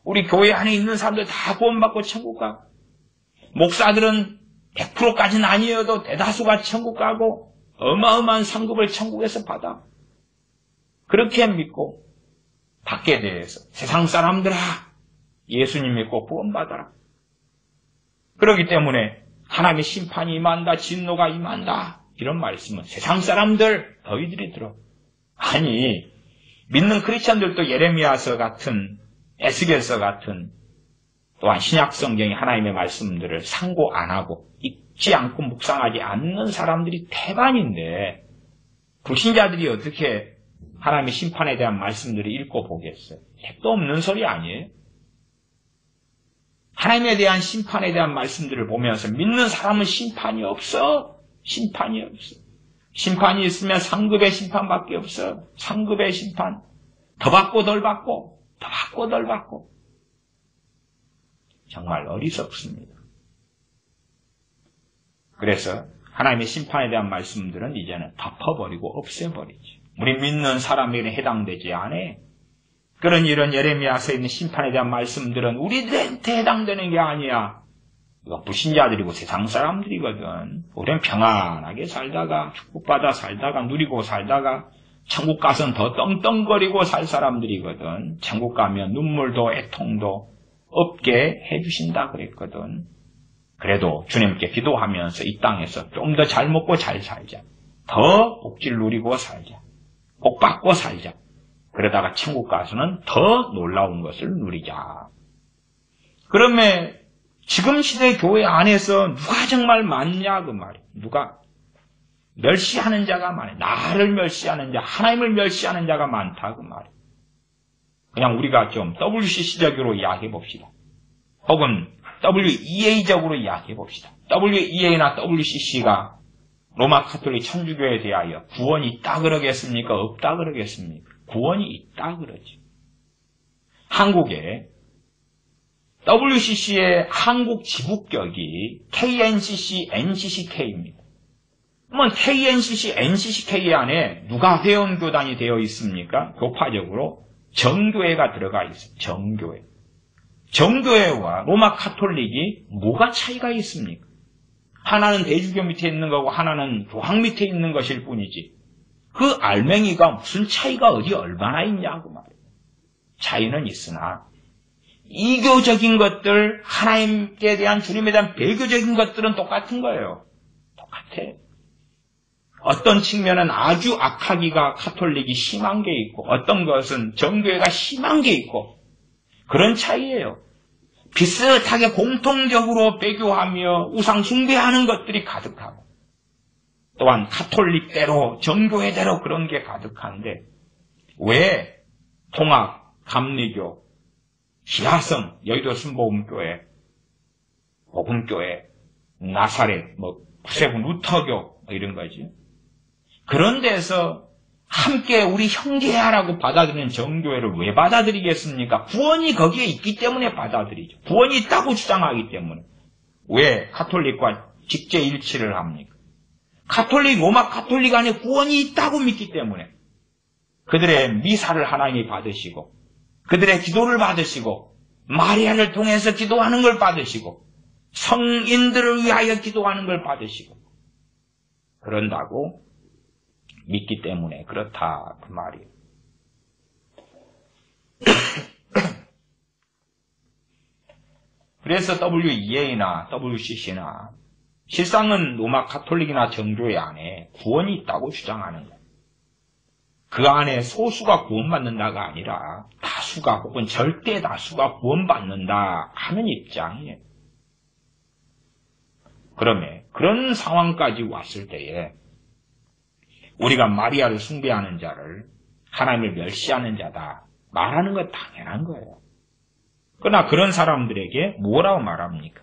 우리 교회 안에 있는 사람들 다 구원받고 천국 가. 목사들은 100%까지는 아니어도 대다수가 천국 가고 어마어마한 상급을 천국에서 받아. 그렇게 믿고 밖에 대해서 세상 사람들아 예수님 믿고 구원받아라. 그렇기 때문에 하나님의 심판이 임한다, 진노가 임한다. 이런 말씀은 세상 사람들 너희들이 들어. 아니 믿는 크리스천들도 예레미야서 같은 에스겔서 같은 또한 신약성경의 하나님의 말씀들을 상고 안 하고 읽지 않고 묵상하지 않는 사람들이 태반인데 불신자들이 어떻게 하나님의 심판에 대한 말씀들을 읽고 보겠어요? 택도 없는 소리 아니에요? 하나님에 대한 심판에 대한 말씀들을 보면서 믿는 사람은 심판이 없어. 심판이 없어. 심판이 있으면 상급의 심판밖에 없어. 상급의 심판. 더 받고 덜 받고 더 받고 덜 받고. 정말 어리석습니다. 그래서 하나님의 심판에 대한 말씀들은 이제는 덮어버리고 없애버리지. 우리 믿는 사람에게 해당되지 않아. 그런 이런 예레미야서에 있는 심판에 대한 말씀들은 우리들한테 해당되는 게 아니야. 이거 불신자들이고 세상 사람들이거든. 우리는 평안하게 살다가 축복받아 살다가 누리고 살다가 천국 가서는 더 떵떵거리고 살 사람들이거든. 천국 가면 눈물도 애통도 없게 해주신다 그랬거든. 그래도 주님께 기도하면서 이 땅에서 좀 더 잘 먹고 잘 살자. 더 복지를 누리고 살자. 복 받고 살자. 그러다가 천국 가서는 더 놀라운 것을 누리자. 그러면 지금 시대 교회 안에서 누가 정말 많냐 그 말이에요. 누가 멸시하는 자가 많아요. 나를 멸시하는 자, 하나님을 멸시하는 자가 많다 그 말이에요. 그냥 우리가 좀 WCC적으로 이야기해 봅시다. 혹은 WEA적으로 이야기해 봅시다. WEA나 WCC가 로마 카톨릭 천주교에 대하여 구원이 있다 그러겠습니까? 없다 그러겠습니까? 구원이 있다 그러지. 한국에 WCC의 한국 지부격이 KNCC, NCCK입니다. 그러면 KNCC, NCCK 안에 누가 회원교단이 되어 있습니까? 교파적으로 정교회가 들어가 있어요. 정교회. 정교회와 로마 카톨릭이 뭐가 차이가 있습니까? 하나는 대주교 밑에 있는 거고 하나는 교황 밑에 있는 것일 뿐이지. 그 알맹이가 무슨 차이가 어디 얼마나 있냐고 말이에요. 차이는 있으나 이교적인 것들, 하나님께 대한 주님에 대한 배교적인 것들은 똑같은 거예요. 똑같아. 어떤 측면은 아주 악하기가 카톨릭이 심한 게 있고 어떤 것은 정교회가 심한 게 있고 그런 차이예요. 비슷하게 공통적으로 배교하며 우상 숭배하는 것들이 가득하고 또한 카톨릭대로 정교회대로 그런 게 가득한데 왜 통합, 감리교, 기하성, 여의도 순복음교회, 복음교회, 나사렛, 구세군 루터교 이런 거지. 그런 데서 함께 우리 형제야라고 받아들이는 정교회를 왜 받아들이겠습니까? 구원이 거기에 있기 때문에 받아들이죠. 구원이 있다고 주장하기 때문에. 왜 카톨릭과 직제일치를 합니까? 로마 카톨릭 안에 구원이 있다고 믿기 때문에 그들의 미사를 하나님이 받으시고 그들의 기도를 받으시고 마리아를 통해서 기도하는 걸 받으시고 성인들을 위하여 기도하는 걸 받으시고 그런다고 믿기 때문에 그렇다 그 말이에요. 그래서 WEA나 WCC나 실상은 로마 카톨릭이나 정교회 안에 구원이 있다고 주장하는 거예요. 그 안에 소수가 구원받는다가 아니라 다수가 혹은 절대 다수가 구원받는다 하는 입장이에요. 그러면 그런 상황까지 왔을 때에 우리가 마리아를 숭배하는 자를 하나님을 멸시하는 자다 말하는 건 당연한 거예요. 그러나 그런 사람들에게 뭐라고 말합니까?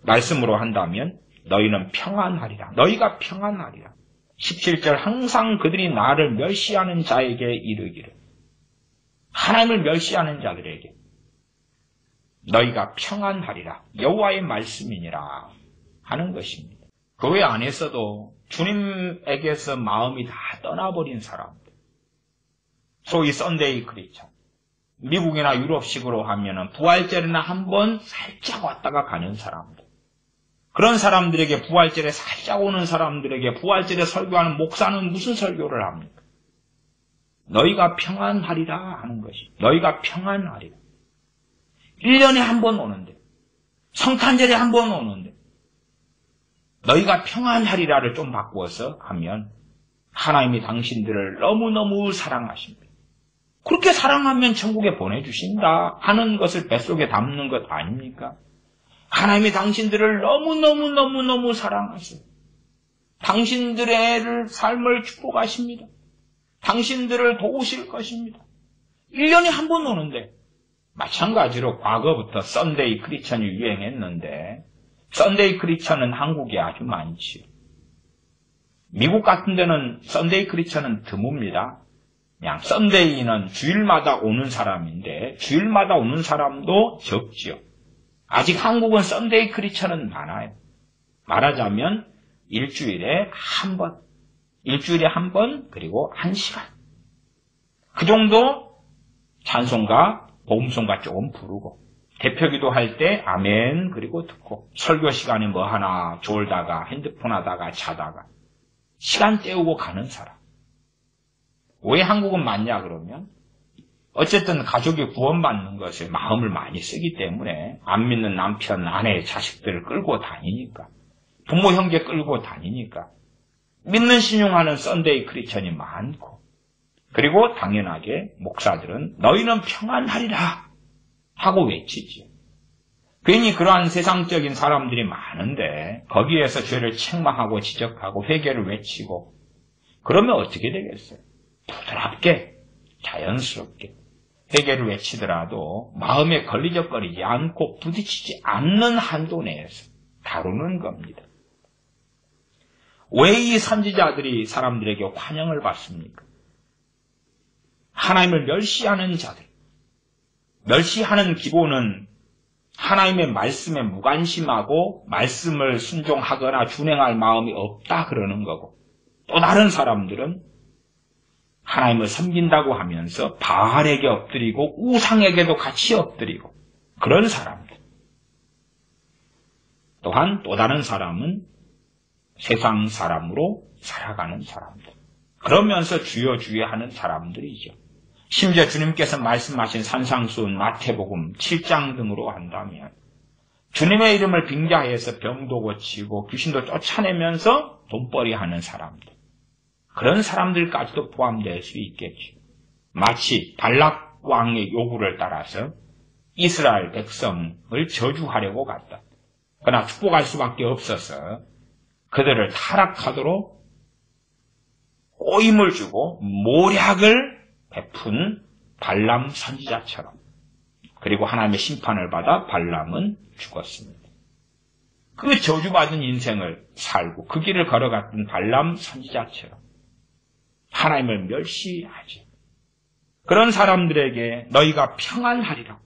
말씀으로 한다면 너희는 평안하리라. 너희가 평안하리라. 17절 항상 그들이 나를 멸시하는 자에게 이르기를 하나님을 멸시하는 자들에게 너희가 평안하리라. 여호와의 말씀이니라 하는 것입니다. 교회 안에서도 주님에게서 마음이 다 떠나버린 사람들 소위 썬데이 크리스천 미국이나 유럽식으로 하면은 부활절에나 한번 살짝 왔다가 가는 사람들 그런 사람들에게 부활절에 살짝 오는 사람들에게 부활절에 설교하는 목사는 무슨 설교를 합니까? 너희가 평안하리라 하는 것이 너희가 평안하리라. 1년에 한 번 오는데 성탄절에 한 번 오는데 너희가 평안하리라를 좀 바꾸어서 하면 하나님이 당신들을 너무너무 사랑하십니다. 그렇게 사랑하면 천국에 보내주신다 하는 것을 뱃속에 담는 것 아닙니까? 하나님이 당신들을 너무너무 사랑하세요. 당신들의 삶을 축복하십니다. 당신들을 도우실 것입니다. 1년에 한 번 오는데 마찬가지로 과거부터 썬데이 크리스천이 유행했는데 썬데이 크리스천은 한국에 아주 많지. 미국 같은 데는 썬데이 크리스천은 드뭅니다. 그냥 썬데이는 주일마다 오는 사람인데 주일마다 오는 사람도 적지요. 아직 한국은 썬데이 크리스천은 많아요. 말하자면 일주일에 한 번 그리고 1시간 그 정도 찬송가 복음송가 조금 부르고 대표기도 할 때 아멘 그리고 듣고 설교 시간에 뭐 하나 졸다가 핸드폰 하다가 자다가 시간 때우고 가는 사람. 왜 한국은 많냐 그러면 어쨌든 가족이 구원받는 것에 마음을 많이 쓰기 때문에 안 믿는 남편, 아내, 자식들을 끌고 다니니까 부모, 형제 끌고 다니니까 믿는 신용하는 썬데이 크리스천이 많고 그리고 당연하게 목사들은 너희는 평안하리라 하고 외치지. 괜히 그러한 세상적인 사람들이 많은데 거기에서 죄를 책망하고 지적하고 회개를 외치고 그러면 어떻게 되겠어요? 부드럽게 자연스럽게 회개를 외치더라도 마음에 걸리적거리지 않고 부딪히지 않는 한도 내에서 다루는 겁니다. 왜 이 선지자들이 사람들에게 환영을 받습니까? 하나님을 멸시하는 자들, 멸시하는 기본은 하나님의 말씀에 무관심하고 말씀을 순종하거나 준행할 마음이 없다 그러는 거고 또 다른 사람들은 하나님을 섬긴다고 하면서 바알에게 엎드리고 우상에게도 같이 엎드리고 그런 사람들. 또한 또 다른 사람은 세상 사람으로 살아가는 사람들. 그러면서 주여 주여 하는 사람들이죠. 심지어 주님께서 말씀하신 산상수훈, 마태복음 7장 등으로 한다면 주님의 이름을 빙자해서 병도 고치고 귀신도 쫓아내면서 돈벌이하는 사람들, 그런 사람들까지도 포함될 수 있겠죠. 마치 발락 왕의 요구를 따라서 이스라엘 백성을 저주하려고 갔다. 그러나 축복할 수밖에 없어서 그들을 타락하도록 꼬임을 주고 모략을 베푼 발람 선지자처럼, 그리고 하나님의 심판을 받아 발람은 죽었습니다. 그 저주받은 인생을 살고 그 길을 걸어갔던 발람 선지자처럼 하나님을 멸시하지. 그런 사람들에게 너희가 평안하리라.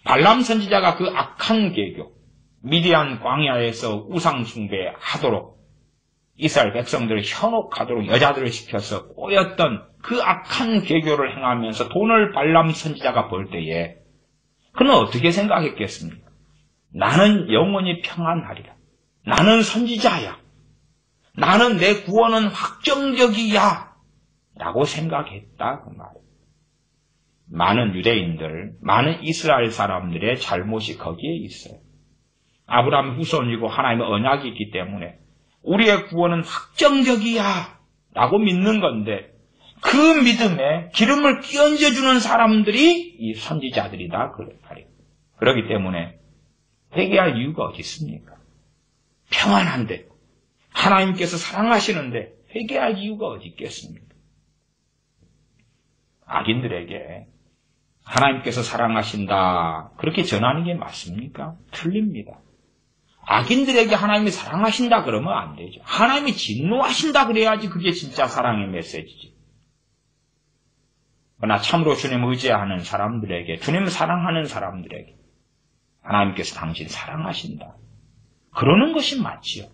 발람 선지자가 그 악한 계교, 미디안 광야에서 우상 숭배하도록 이스라엘 백성들을 현혹하도록 여자들을 시켜서 꼬였던 그 악한 계교를 행하면서 돈을 발람 선지자가 벌 때에 그는 어떻게 생각했겠습니까? 나는 영원히 평안하리라. 나는 선지자야. 나는 내 구원은 확정적이야. 라고 생각했다 그 말이에요. 많은 유대인들, 많은 이스라엘 사람들의 잘못이 거기에 있어요. 아브라함의 후손이고 하나님의 언약이 있기 때문에 우리의 구원은 확정적이야 라고 믿는 건데, 그 믿음에 기름을 끼얹어주는 사람들이 이 선지자들이다 그 말이에요. 그렇기 때문에 회개할 이유가 어디 있습니까? 평안한데, 하나님께서 사랑하시는데 회개할 이유가 어디 있겠습니까? 악인들에게 하나님께서 사랑하신다 그렇게 전하는 게 맞습니까? 틀립니다. 악인들에게 하나님이 사랑하신다 그러면 안 되죠. 하나님이 진노하신다 그래야지 그게 진짜 사랑의 메시지지. 그러나 참으로 주님 의지하는 사람들에게, 주님 사랑하는 사람들에게 하나님께서 당신 사랑하신다 그러는 것이 맞지요.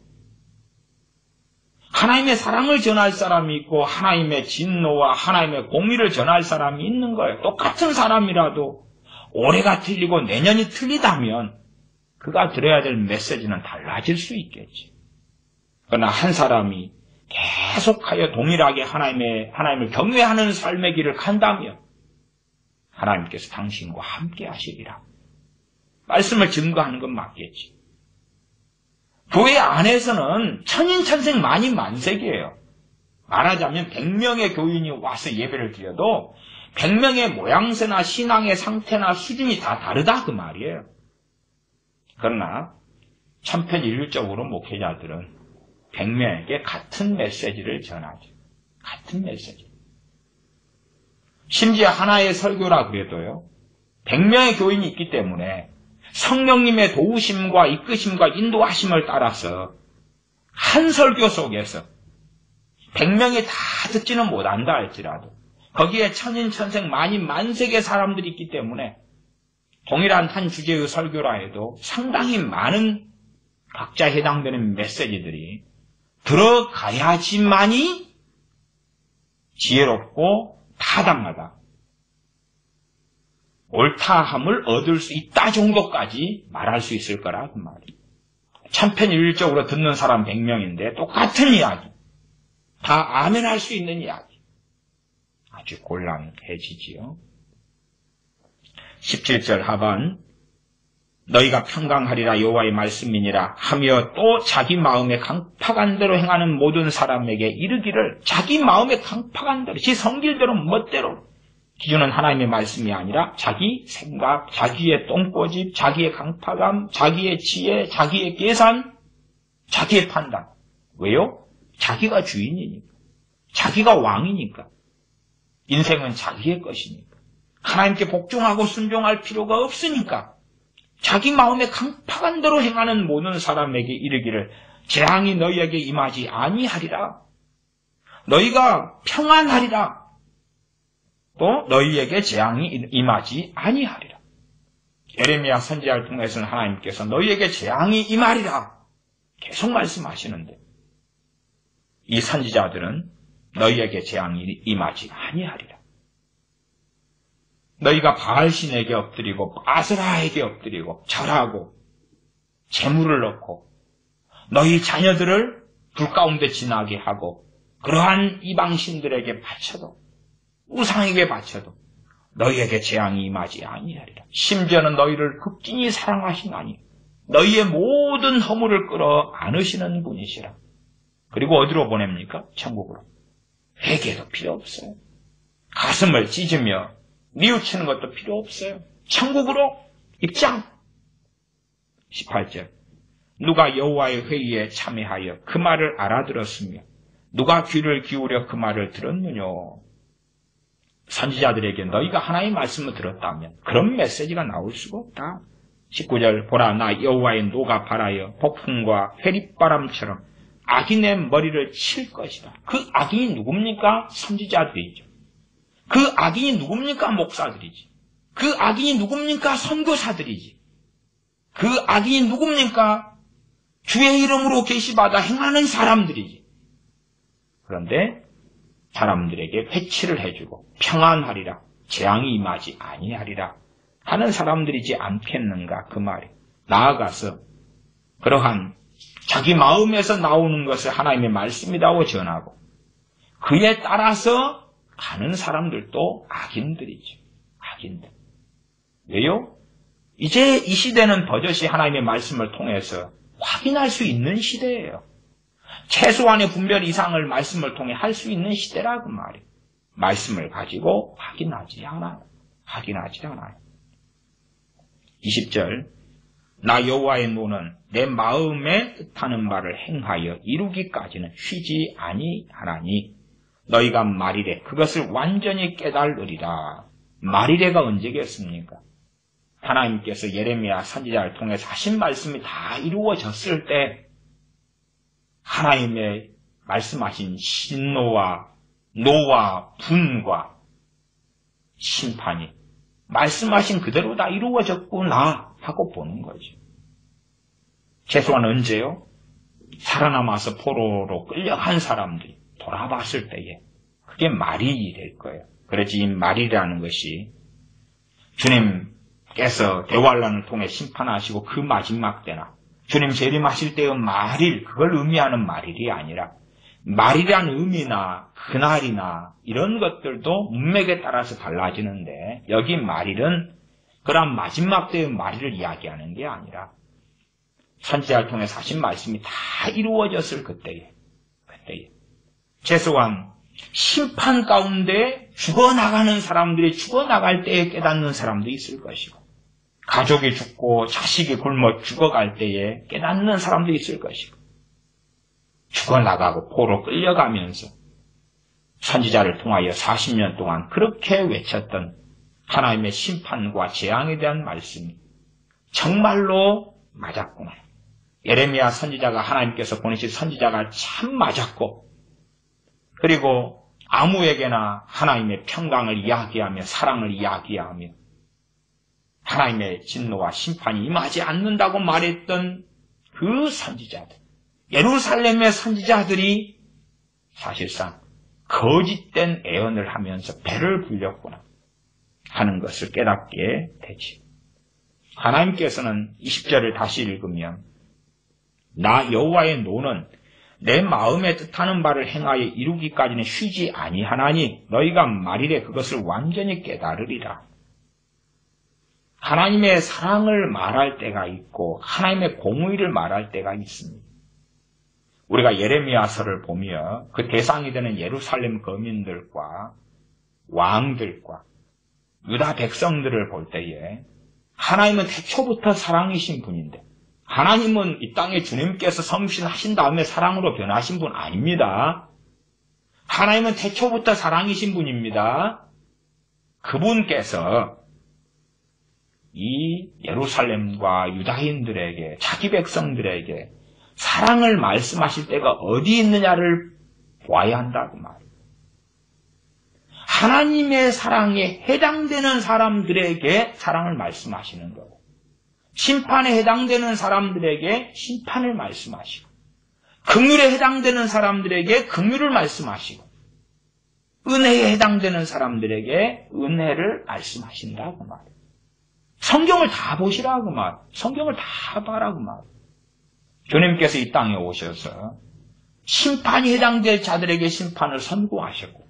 하나님의 사랑을 전할 사람이 있고 하나님의 진노와 하나님의 공의를 전할 사람이 있는 거예요. 똑같은 사람이라도 올해가 틀리고 내년이 틀리다면 그가 들어야 될 메시지는 달라질 수 있겠지. 그러나 한 사람이 계속하여 동일하게 하나님을 경외하는 삶의 길을 간다면 하나님께서 당신과 함께 하시리라. 말씀을 증거하는 건 맞겠지. 교회 안에서는 천인천생 만인만색이에요. 말하자면 100명의 교인이 와서 예배를 드려도 100명의 모양새나 신앙의 상태나 수준이 다 다르다 그 말이에요. 그러나 천편일률적으로 목회자들은 100명에게 같은 메시지를 전하죠. 같은 메시지. 심지어 하나의 설교라 그래도요, 100명의 교인이 있기 때문에 성령님의 도우심과 이끄심과 인도하심을 따라서 한 설교 속에서 100명이 다 듣지는 못한다 할지라도 거기에 천인천생 만인만색의 사람들이 있기 때문에 동일한 한 주제의 설교라 해도 상당히 많은 각자 해당되는 메시지들이 들어가야지만이 지혜롭고 타당하다, 옳다함을 얻을 수 있다 정도까지 말할 수 있을 거라 그 말이에요. 천편일률적으로 듣는 사람 100명인데 똑같은 이야기, 다 아멘할 수 있는 이야기, 아주 곤란해지지요. 17절 하반, 너희가 평강하리라 여호와의 말씀이니라 하며 또 자기 마음에 강팍한 대로 행하는 모든 사람에게 이르기를, 자기 마음에 강팍한 대로, 지 성질대로 멋대로, 기준은 하나님의 말씀이 아니라 자기 생각, 자기의 똥꼬집, 자기의 강팍함, 자기의 지혜, 자기의 계산, 자기의 판단. 왜요? 자기가 주인이니까, 자기가 왕이니까, 인생은 자기의 것이니까, 하나님께 복종하고 순종할 필요가 없으니까 자기 마음에 강팍한 대로 행하는 모든 사람에게 이르기를, 재앙이 너희에게 임하지 아니하리라. 너희가 평안하리라. 또 너희에게 재앙이 임하지 아니하리라. 예레미야 선지자를 통해서는 하나님께서 너희에게 재앙이 임하리라 계속 말씀하시는데, 이 선지자들은 너희에게 재앙이 임하지 아니하리라. 너희가 바알신에게 엎드리고 아스라에게 엎드리고 절하고 재물을 넣고 너희 자녀들을 불 가운데 지나게 하고 그러한 이방신들에게 바쳐도 우상에게 바쳐도 너희에게 재앙이 임하지 아니하리라. 심지어는 너희를 극진히 사랑하시나니 너희의 모든 허물을 끌어 안으시는 분이시라. 그리고 어디로 보냅니까? 천국으로. 회개도 필요 없어요. 가슴을 찢으며 뉘우치는 것도 필요 없어요. 천국으로 입장. 18절. 누가 여호와의 회의에 참여하여 그 말을 알아들었으며 누가 귀를 기울여 그 말을 들었느냐. 선지자들에게 너희가 하나님의 말씀을 들었다면 그런 메시지가 나올 수가 없다. 19절. 보라, 나 여호와의 노가 발하여 폭풍과 회립바람처럼 악인의 머리를 칠 것이다. 그 악인이 누굽니까? 선지자들이죠. 그 악인이 누굽니까? 목사들이지. 그 악인이 누굽니까? 선교사들이지. 그 악인이 누굽니까? 주의 이름으로 계시받아 행하는 사람들이지. 그런데 사람들에게 회치를 해주고 평안하리라, 재앙이 임하지 아니하리라 하는 사람들이지 않겠는가 그 말이. 나아가서 그러한 자기 마음에서 나오는 것을 하나님의 말씀이라고 전하고 그에 따라서 가는 사람들도 악인들이죠. 악인들. 왜요? 이제 이 시대는 버젓이 하나님의 말씀을 통해서 확인할 수 있는 시대예요. 최소한의 분별 이상을 말씀을 통해 할 수 있는 시대라고 말이에요. 말씀을 가지고 확인하지 않아요. 20절. 나 여호와의 노는 내 마음에 뜻하는 바를 행하여 이루기까지는 쉬지 아니하나니 너희가 말이래 그것을 완전히 깨달으리라. 말이래가 언제겠습니까? 하나님께서 예레미야 선지자를 통해서 하신 말씀이 다 이루어졌을 때 하나님의 말씀하신 진노와 노와 분과 심판이 말씀하신 그대로 다 이루어졌구나 하고 보는 거죠. 최소한 언제요? 살아남아서 포로로 끌려간 사람들이 돌아봤을 때에 그게 말이 될 거예요. 그래서 이 말이라는 것이 주님께서 대환란을 통해 심판하시고 그 마지막 때나 주님 재림하실 때의 말일, 그걸 의미하는 말일이 아니라 말이란 의미나 그날이나 이런 것들도 문맥에 따라서 달라지는데 여기 말일은 그런 마지막 때의 말일을 이야기하는 게 아니라 선지자를 통해 하신 말씀이 다 이루어졌을 그때에 최소한 심판 가운데 죽어나가는 사람들이 죽어나갈 때에 깨닫는 사람도 있을 것이고 가족이 죽고 자식이 굶어 죽어갈 때에 깨닫는 사람도 있을 것이고 죽어나가고 포로 끌려가면서 선지자를 통하여 40년 동안 그렇게 외쳤던 하나님의 심판과 재앙에 대한 말씀이 정말로 맞았구나. 예레미야 선지자가 하나님께서 보내신 선지자가 참 맞았고 그리고 아무에게나 하나님의 평강을 이야기하며 사랑을 이야기하며 하나님의 진노와 심판이 임하지 않는다고 말했던 그 선지자들, 예루살렘의 선지자들이 사실상 거짓된 애언을 하면서 배를 불렸구나 하는 것을 깨닫게 되지. 하나님께서는 20절을 다시 읽으면 나 여호와의 노는 내 마음에 뜻하는 바를 행하여 이루기까지는 쉬지 아니하나니 너희가 말이래 그것을 완전히 깨달으리라. 하나님의 사랑을 말할 때가 있고 하나님의 공의를 말할 때가 있습니다. 우리가 예레미야서를 보며 그 대상이 되는 예루살렘 거민들과 왕들과 유다 백성들을 볼 때에 하나님은 태초부터 사랑이신 분인데 하나님은 이 땅에 주님께서 성신하신 다음에 사랑으로 변하신 분 아닙니다. 하나님은 태초부터 사랑이신 분입니다. 그분께서 이 예루살렘과 유다인들에게 자기 백성들에게 사랑을 말씀하실 때가 어디 있느냐를 보아야 한다고 말이에요. 하나님의 사랑에 해당되는 사람들에게 사랑을 말씀하시는 거고 심판에 해당되는 사람들에게 심판을 말씀하시고 긍휼에 해당되는 사람들에게 긍휼을 말씀하시고 은혜에 해당되는 사람들에게 은혜를 말씀하신다고 말이에요. 성경을 다 보시라고 말이에요. 성경을 다 봐라고 말이에요. 주님께서 이 땅에 오셔서 심판이 해당될 자들에게 심판을 선고하셨고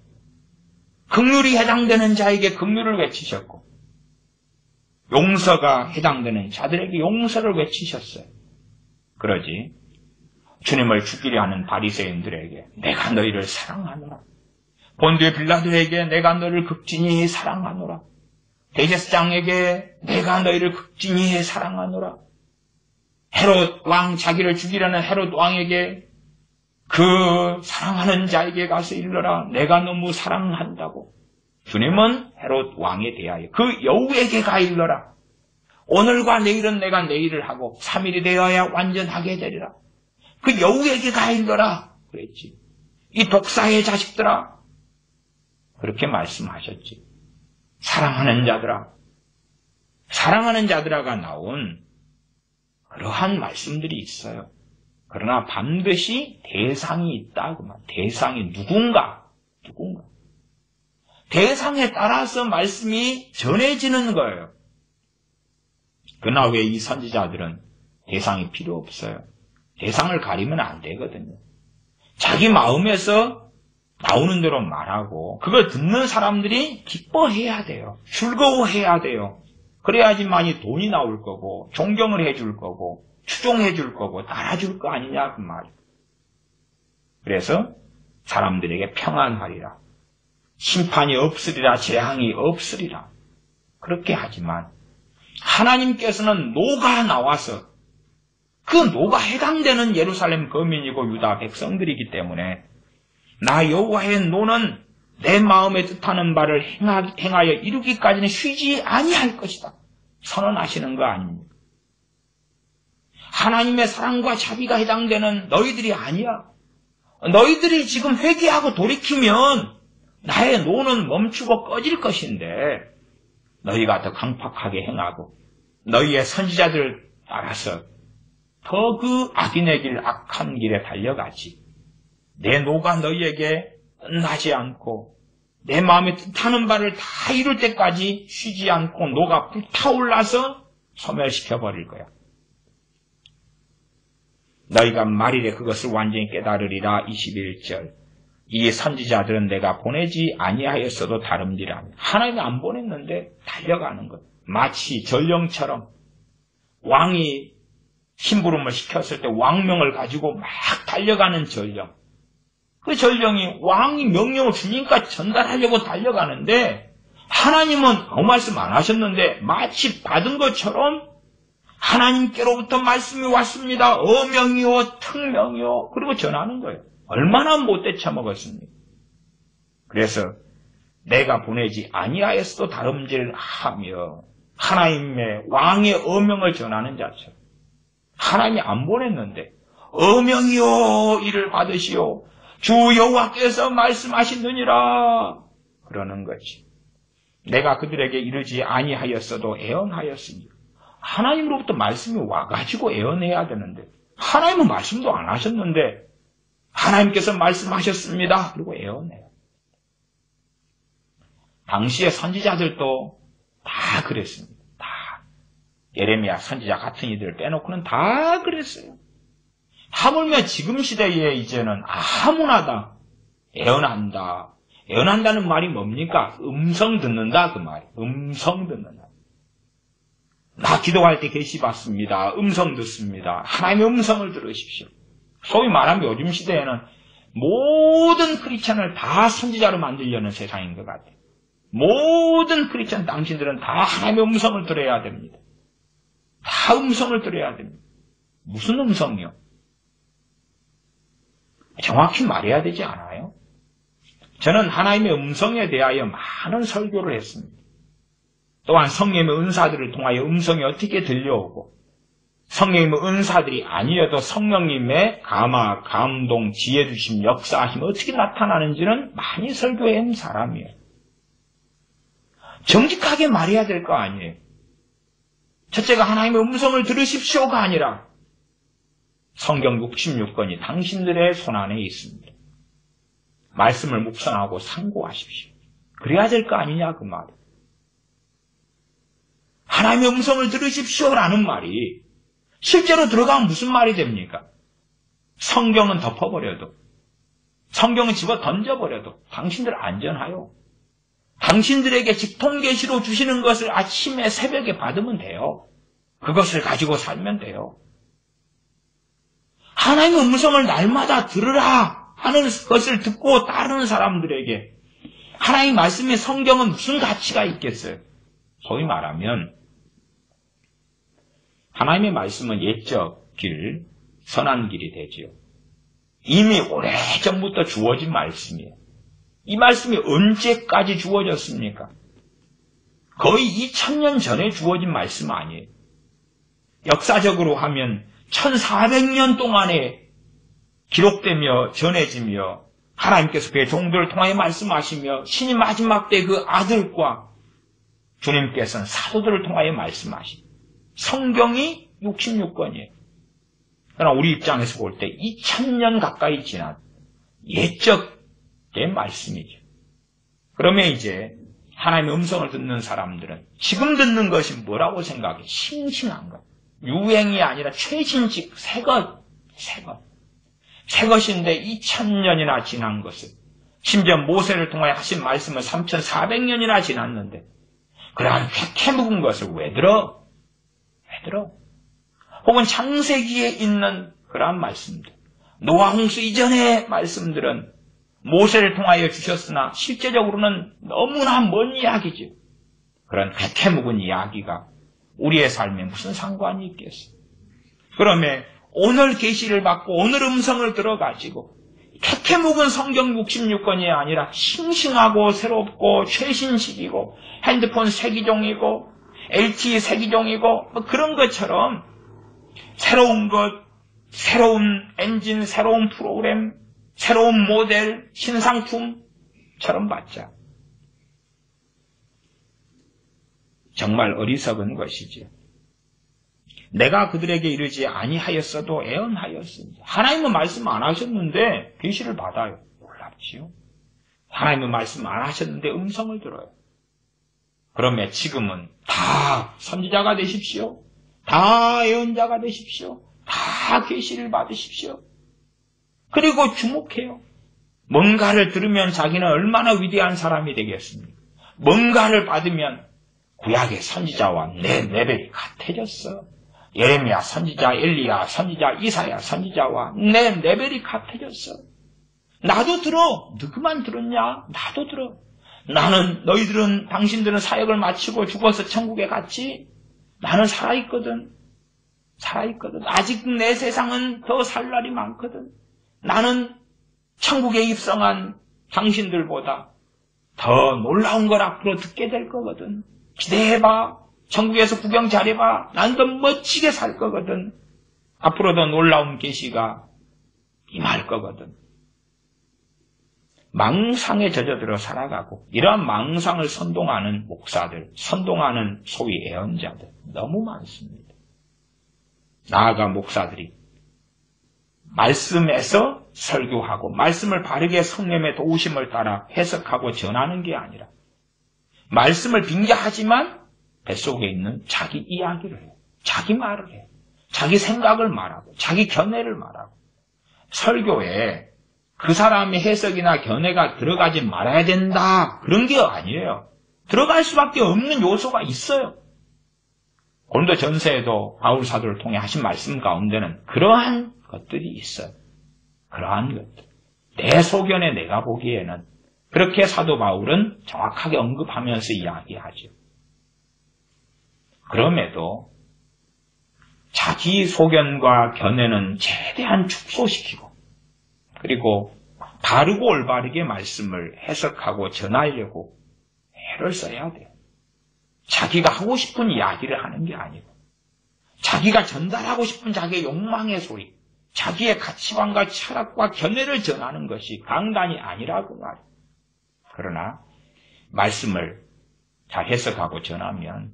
긍휼이 해당되는 자에게 긍휼을 외치셨고 용서가 해당되는 자들에게 용서를 외치셨어요. 그러지 주님을 죽이려 하는 바리새인들에게 내가 너희를 사랑하노라. 본디오 빌라도에게 내가 너를 극진히 사랑하노라. 대제사장에게 내가 너희를 극진히 사랑하노라. 헤롯 왕 자기를 죽이려는 헤롯 왕에게 그 사랑하는 자에게 가서 일러라. 내가 너무 사랑한다고. 주님은 헤롯 왕에 대하여 그 여우에게 가 일러라. 오늘과 내일은 내가 내일을 하고 3일이 되어야 완전하게 되리라. 그 여우에게 가 일러라. 그랬지. 이 독사의 자식들아. 그렇게 말씀하셨지. 사랑하는 자들아. 사랑하는 자들아가 나온 그러한 말씀들이 있어요. 그러나 반드시 대상이 있다. 그 말. 대상이 누군가. 대상에 따라서 말씀이 전해지는 거예요. 그러나 왜 이 선지자들은 대상이 필요 없어요. 대상을 가리면 안 되거든요. 자기 마음에서 나오는 대로 말하고 그걸 듣는 사람들이 기뻐해야 돼요. 즐거워해야 돼요. 그래야지만이 돈이 나올 거고 존경을 해줄 거고 추종해줄 거고 따라줄 거 아니냐 그 말이에요. 그래서 사람들에게 평안하리라. 심판이 없으리라. 재앙이 없으리라. 그렇게 하지만 하나님께서는 노가 나와서 그 노가 해당되는 예루살렘 거민이고 유다 백성들이기 때문에 나 여호와의 노는 내 마음에 뜻하는 바를 행하여 이루기까지는 쉬지 아니할 것이다. 선언하시는 거 아닙니까? 하나님의 사랑과 자비가 해당되는 너희들이 아니야. 너희들이 지금 회개하고 돌이키면 나의 노는 멈추고 꺼질 것인데 너희가 더 강팍하게 행하고 너희의 선지자들 따라서 더 그 악인의 길 악한 길에 달려가지. 내 노가 너희에게 끝나지 않고 내 마음에 뜻하는 바를 다 이룰 때까지 쉬지 않고 노가 불타올라서 소멸시켜버릴 거야. 너희가 말일에 그것을 완전히 깨달으리라. 21절. 이 선지자들은 내가 보내지 아니하였어도 다름질하며 하나님이 안 보냈는데 달려가는 것. 마치 전령처럼 왕이 심부름을 시켰을 때 왕명을 가지고 막 달려가는 전령. 그 전령이 왕이 명령을 주니까 전달하려고 달려가는데 하나님은 아무 말씀 안 하셨는데 마치 받은 것처럼 하나님께로부터 말씀이 왔습니다. 어명이요 특명이요. 그리고 전하는 거예요. 얼마나 못돼 처먹었습니까? 그래서 내가 보내지 아니하였어도 다름질하며 하나님의 왕의 어명을 전하는 자처럼 하나님이 안 보냈는데 어명이요 이를 받으시오. 주 여호와께서 말씀하시느니라 그러는 거지. 내가 그들에게 이르지 아니하였어도 애언하였으니 하나님으로부터 말씀이 와가지고 애언해야 되는데 하나님은 말씀도 안 하셨는데 하나님께서 말씀하셨습니다. 그리고 애언해요. 당시의 선지자들도 다 그랬습니다. 다. 예레미야 선지자 같은 이들을 빼놓고는 다 그랬어요. 하물며 지금 시대에 이제는 아무나 다 애언한다. 애언한다는 말이 뭡니까? 음성 듣는다 그 말이에요. 음성 듣는다. 나 기도할 때 계시 받습니다. 음성 듣습니다. 하나님의 음성을 들으십시오. 소위 말하면 요즘 시대에는 모든 크리스찬을 다 선지자로 만들려는 세상인 것 같아요. 모든 크리스찬 당신들은 다 하나님의 음성을 들어야 됩니다. 다 음성을 들어야 됩니다. 무슨 음성이요? 정확히 말해야 되지 않아요? 저는 하나님의 음성에 대하여 많은 설교를 했습니다. 또한 성령의 은사들을 통하여 음성이 어떻게 들려오고 성령님의 은사들이 아니어도 성령님의 감화, 감동, 지혜 주심, 역사하심 어떻게 나타나는지는 많이 설교한 사람이에요. 정직하게 말해야 될 거 아니에요. 첫째가 하나님의 음성을 들으십시오가 아니라 성경 66권이 당신들의 손안에 있습니다. 말씀을 묵상하고 상고하십시오. 그래야 될 거 아니냐 그 말이에요. 하나님의 음성을 들으십시오라는 말이 실제로 들어가면 무슨 말이 됩니까? 성경은 덮어버려도 성경은 집어 던져버려도 당신들 안전하요. 당신들에게 직통계시로 주시는 것을 아침에 새벽에 받으면 돼요. 그것을 가지고 살면 돼요. 하나님의 음성을 날마다 들으라 하는 것을 듣고 따르는 사람들에게 하나님의 말씀의 성경은 무슨 가치가 있겠어요? 소위 말하면 하나님의 말씀은 옛적 길, 선한 길이 되지요. 이미 오래전부터 주어진 말씀이에요. 이 말씀이 언제까지 주어졌습니까? 거의 2000년 전에 주어진 말씀 아니에요. 역사적으로 하면 1400년 동안에 기록되며 전해지며 하나님께서 그의 종들을 통하여 말씀하시며 신이 마지막 때 그 아들과 주님께서는 사도들을 통하여 말씀하신 성경이 66권이에요. 그러나 우리 입장에서 볼 때 2000년 가까이 지난 옛적의 말씀이죠. 그러면 이제 하나님의 음성을 듣는 사람들은 지금 듣는 것이 뭐라고 생각해? 싱싱한 것. 유행이 아니라 최신식 새 것인데 2000년이나 지난 것을 심지어 모세를 통하여 하신 말씀은 3400년이나 지났는데 그러한 쾌쾌 묵은 것을 왜 들어? 혹은 창세기에 있는 그러한 말씀들, 노아 홍수 이전의 말씀들은 모세를 통하여 주셨으나 실제적으로는 너무나 먼 이야기죠. 그런 쾌쾌 묵은 이야기가 우리의 삶에 무슨 상관이 있겠어요? 그러면 오늘 계시를 받고 오늘 음성을 들어가지고 쾌쾌 묵은 성경 66권이 아니라 싱싱하고 새롭고 최신식이고 핸드폰 세기종이고 LTE 세기종이고 뭐 그런 것처럼 새로운 것, 새로운 엔진, 새로운 프로그램, 새로운 모델, 신상품처럼 받자. 정말 어리석은 것이지요. 내가 그들에게 이르지 아니하였어도 애언하였으니 하나님은 말씀 안 하셨는데 계시를 받아요. 놀랍지요. 하나님은 말씀 안 하셨는데 음성을 들어요. 그러면 지금은 다 선지자가 되십시오. 다 예언자가 되십시오. 다 계시를 받으십시오. 그리고 주목해요. 뭔가를 들으면 자기는 얼마나 위대한 사람이 되겠습니까? 뭔가를 받으면 구약의 선지자와 내 레벨이 같아졌어. 예레미야 선지자, 엘리야 선지자, 이사야 선지자와 내 레벨이 같아졌어. 나도 들어. 누구만 들었냐? 나도 들어. 나는 너희들은 당신들은 사역을 마치고 죽어서 천국에 갔지. 나는 살아있거든. 아직 내 세상은 더 살 날이 많거든. 나는 천국에 입성한 당신들보다 더 놀라운 걸 앞으로 듣게 될 거거든. 기대해봐. 천국에서 구경 잘해봐. 난 더 멋지게 살 거거든. 앞으로 더 놀라운 계시가 임할 거거든. 망상에 젖어들어 살아가고 이러한 망상을 선동하는 목사들, 선동하는 소위 애언자들 너무 많습니다. 나아가 목사들이 말씀에서 설교하고 말씀을 바르게 성령의 도우심을 따라 해석하고 전하는 게 아니라 말씀을 빙자하지만 뱃속에 있는 자기 이야기를 해요. 자기 말을 해요. 자기 생각을 말하고 자기 견해를 말하고 설교에 그 사람의 해석이나 견해가 들어가지 말아야 된다. 그런 게 아니에요. 들어갈 수밖에 없는 요소가 있어요. 고린도 전서에도 바울 사도를 통해 하신 말씀 가운데는 그러한 것들이 있어요. 그러한 것들. 내 소견에 내가 보기에는 그렇게 사도 바울은 정확하게 언급하면서 이야기하죠. 그럼에도 자기 소견과 견해는 최대한 축소시키고 그리고 바르고 올바르게 말씀을 해석하고 전하려고 애를 써야 돼요. 자기가 하고 싶은 이야기를 하는 게 아니고 자기가 전달하고 싶은 자기의 욕망의 소리, 자기의 가치관과 철학과 견해를 전하는 것이 강단이 아니라고 말이에요. 그러나 말씀을 잘 해석하고 전하면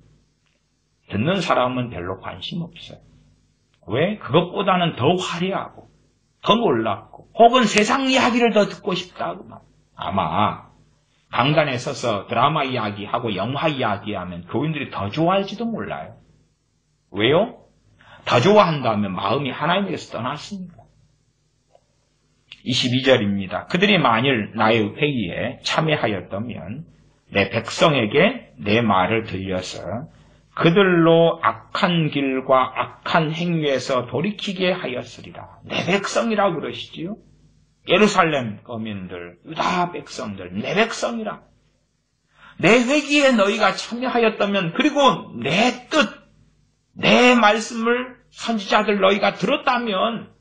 듣는 사람은 별로 관심 없어요. 왜? 그것보다는 더 화려하고 더 놀랍고 혹은 세상 이야기를 더 듣고 싶다고 말이에요. 아마 강단에 서서 드라마 이야기하고 영화 이야기하면 교인들이 더 좋아할지도 몰라요. 왜요? 더 좋아한다면 마음이 하나님에게서 떠났습니다. 22절입니다. 그들이 만일 나의 회의에 참여하였다면 내 백성에게 내 말을 들려서 그들로 악한 길과 악한 행위에서 돌이키게 하였으리라. 내 백성이라고 그러시지요. 예루살렘 거민들, 유다 백성들, 내 백성이라. 내 회개에 너희가 참여하였다면, 그리고 내 뜻, 내 말씀을 선지자들 너희가 들었다면,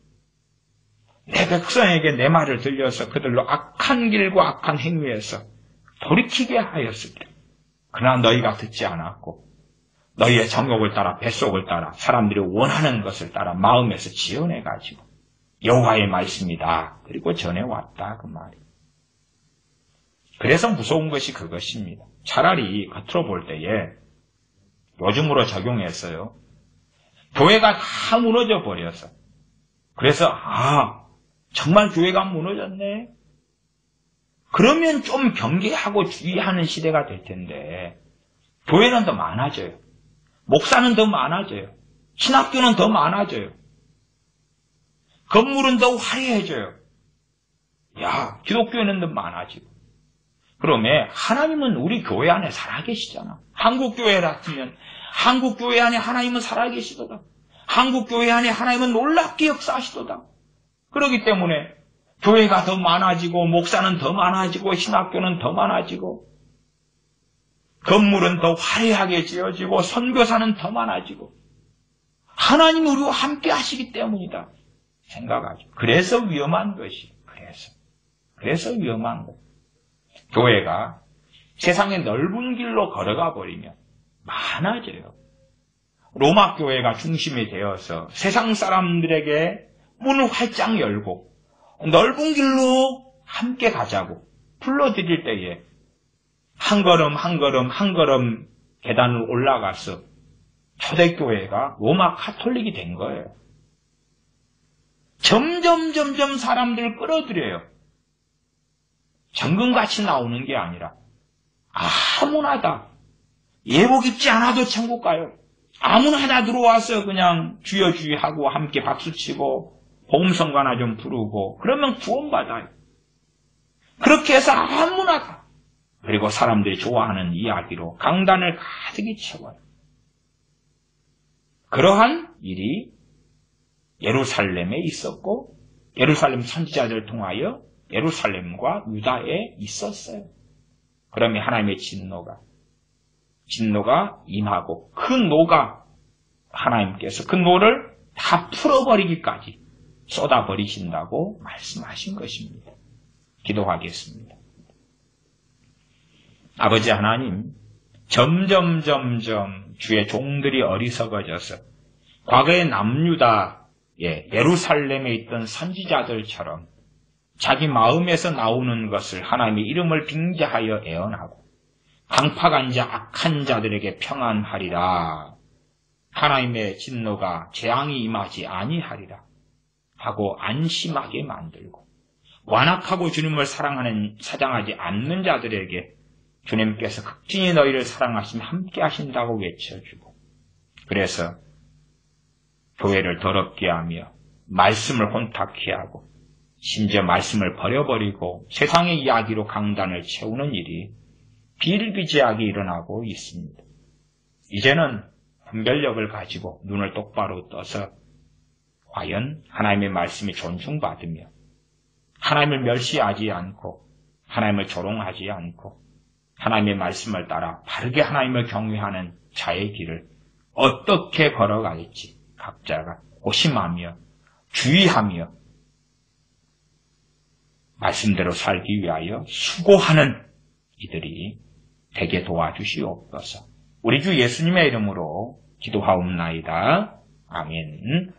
내 백성에게 내 말을 들려서 그들로 악한 길과 악한 행위에서 돌이키게 하였으리라. 그러나 너희가 듣지 않았고, 너희의 정욕을 따라, 뱃속을 따라, 사람들이 원하는 것을 따라 마음에서 지어내가지고 여호와의 말씀이다. 그리고 전해왔다. 그 말이. 그래서 무서운 것이 그것입니다. 차라리 겉으로 볼 때에 요즘으로 적용했어요. 교회가 다 무너져 버려서. 그래서 정말 교회가 무너졌네. 그러면 좀 경계하고 주의하는 시대가 될 텐데 교회는 더 많아져요. 목사는 더 많아져요. 신학교는 더 많아져요. 건물은 더 화려해져요. 기독교회는 더 많아지고. 그러면 하나님은 우리 교회 안에 살아계시잖아. 한국교회 같으면 한국교회 안에 하나님은 살아계시도다. 한국교회 안에 하나님은 놀랍게 역사하시도다. 그렇기 때문에 교회가 더 많아지고 목사는 더 많아지고 신학교는 더 많아지고 건물은 더 화려하게 지어지고 선교사는 더 많아지고 하나님이 우리와 함께 하시기 때문이다 생각하죠. 그래서 위험한 것이 그래서 위험한 것. 교회가 세상의 넓은 길로 걸어가 버리면 많아져요. 로마 교회가 중심이 되어서 세상 사람들에게 문을 활짝 열고 넓은 길로 함께 가자고 불러드릴 때에 한 걸음 한 걸음 한 걸음 계단을 올라가서 초대교회가 로마 카톨릭이 된 거예요. 점점 사람들을 끌어들여요. 정금같이 나오는 게 아니라 아무나 다 예복 입지 않아도 천국 가요. 아무나 다 들어와서 그냥 주여 주여 하고 함께 박수치고 복음성가나 좀 부르고 그러면 구원받아요. 그렇게 해서 아무나 다. 그리고 사람들이 좋아하는 이야기로 강단을 가득히 채워요. 그러한 일이 예루살렘에 있었고 예루살렘 선지자들을 통하여 예루살렘과 유다에 있었어요. 그러면 하나님의 진노가 임하고 그 노가 하나님께서 그 노를 다 풀어버리기까지 쏟아버리신다고 말씀하신 것입니다. 기도하겠습니다. 아버지 하나님, 점점 주의 종들이 어리석어져서 과거의 남유다의 예루살렘에 있던 선지자들처럼 자기 마음에서 나오는 것을 하나님의 이름을 빙자하여 애언하고 강팍한 자 악한 자들에게 평안하리라. 하나님의 진노가 재앙이 임하지 아니하리라 하고 안심하게 만들고 완악하고 주님을 사랑하지 않는 자들에게 주님께서 극진히 너희를 사랑하시며 함께 하신다고 외쳐주고 그래서 교회를 더럽게 하며 말씀을 혼탁케 하고 심지어 말씀을 버려버리고 세상의 이야기로 강단을 채우는 일이 비일비재하게 일어나고 있습니다. 이제는 분별력을 가지고 눈을 똑바로 떠서 과연 하나님의 말씀이 존중받으며 하나님을 멸시하지 않고 하나님을 조롱하지 않고 하나님의 말씀을 따라 바르게 하나님을 경외하는 자의 길을 어떻게 걸어갈지 각자가 고심하며 주의하며 말씀대로 살기 위하여 수고하는 이들이 되게 도와주시옵소서. 우리 주 예수님의 이름으로 기도하옵나이다. 아멘.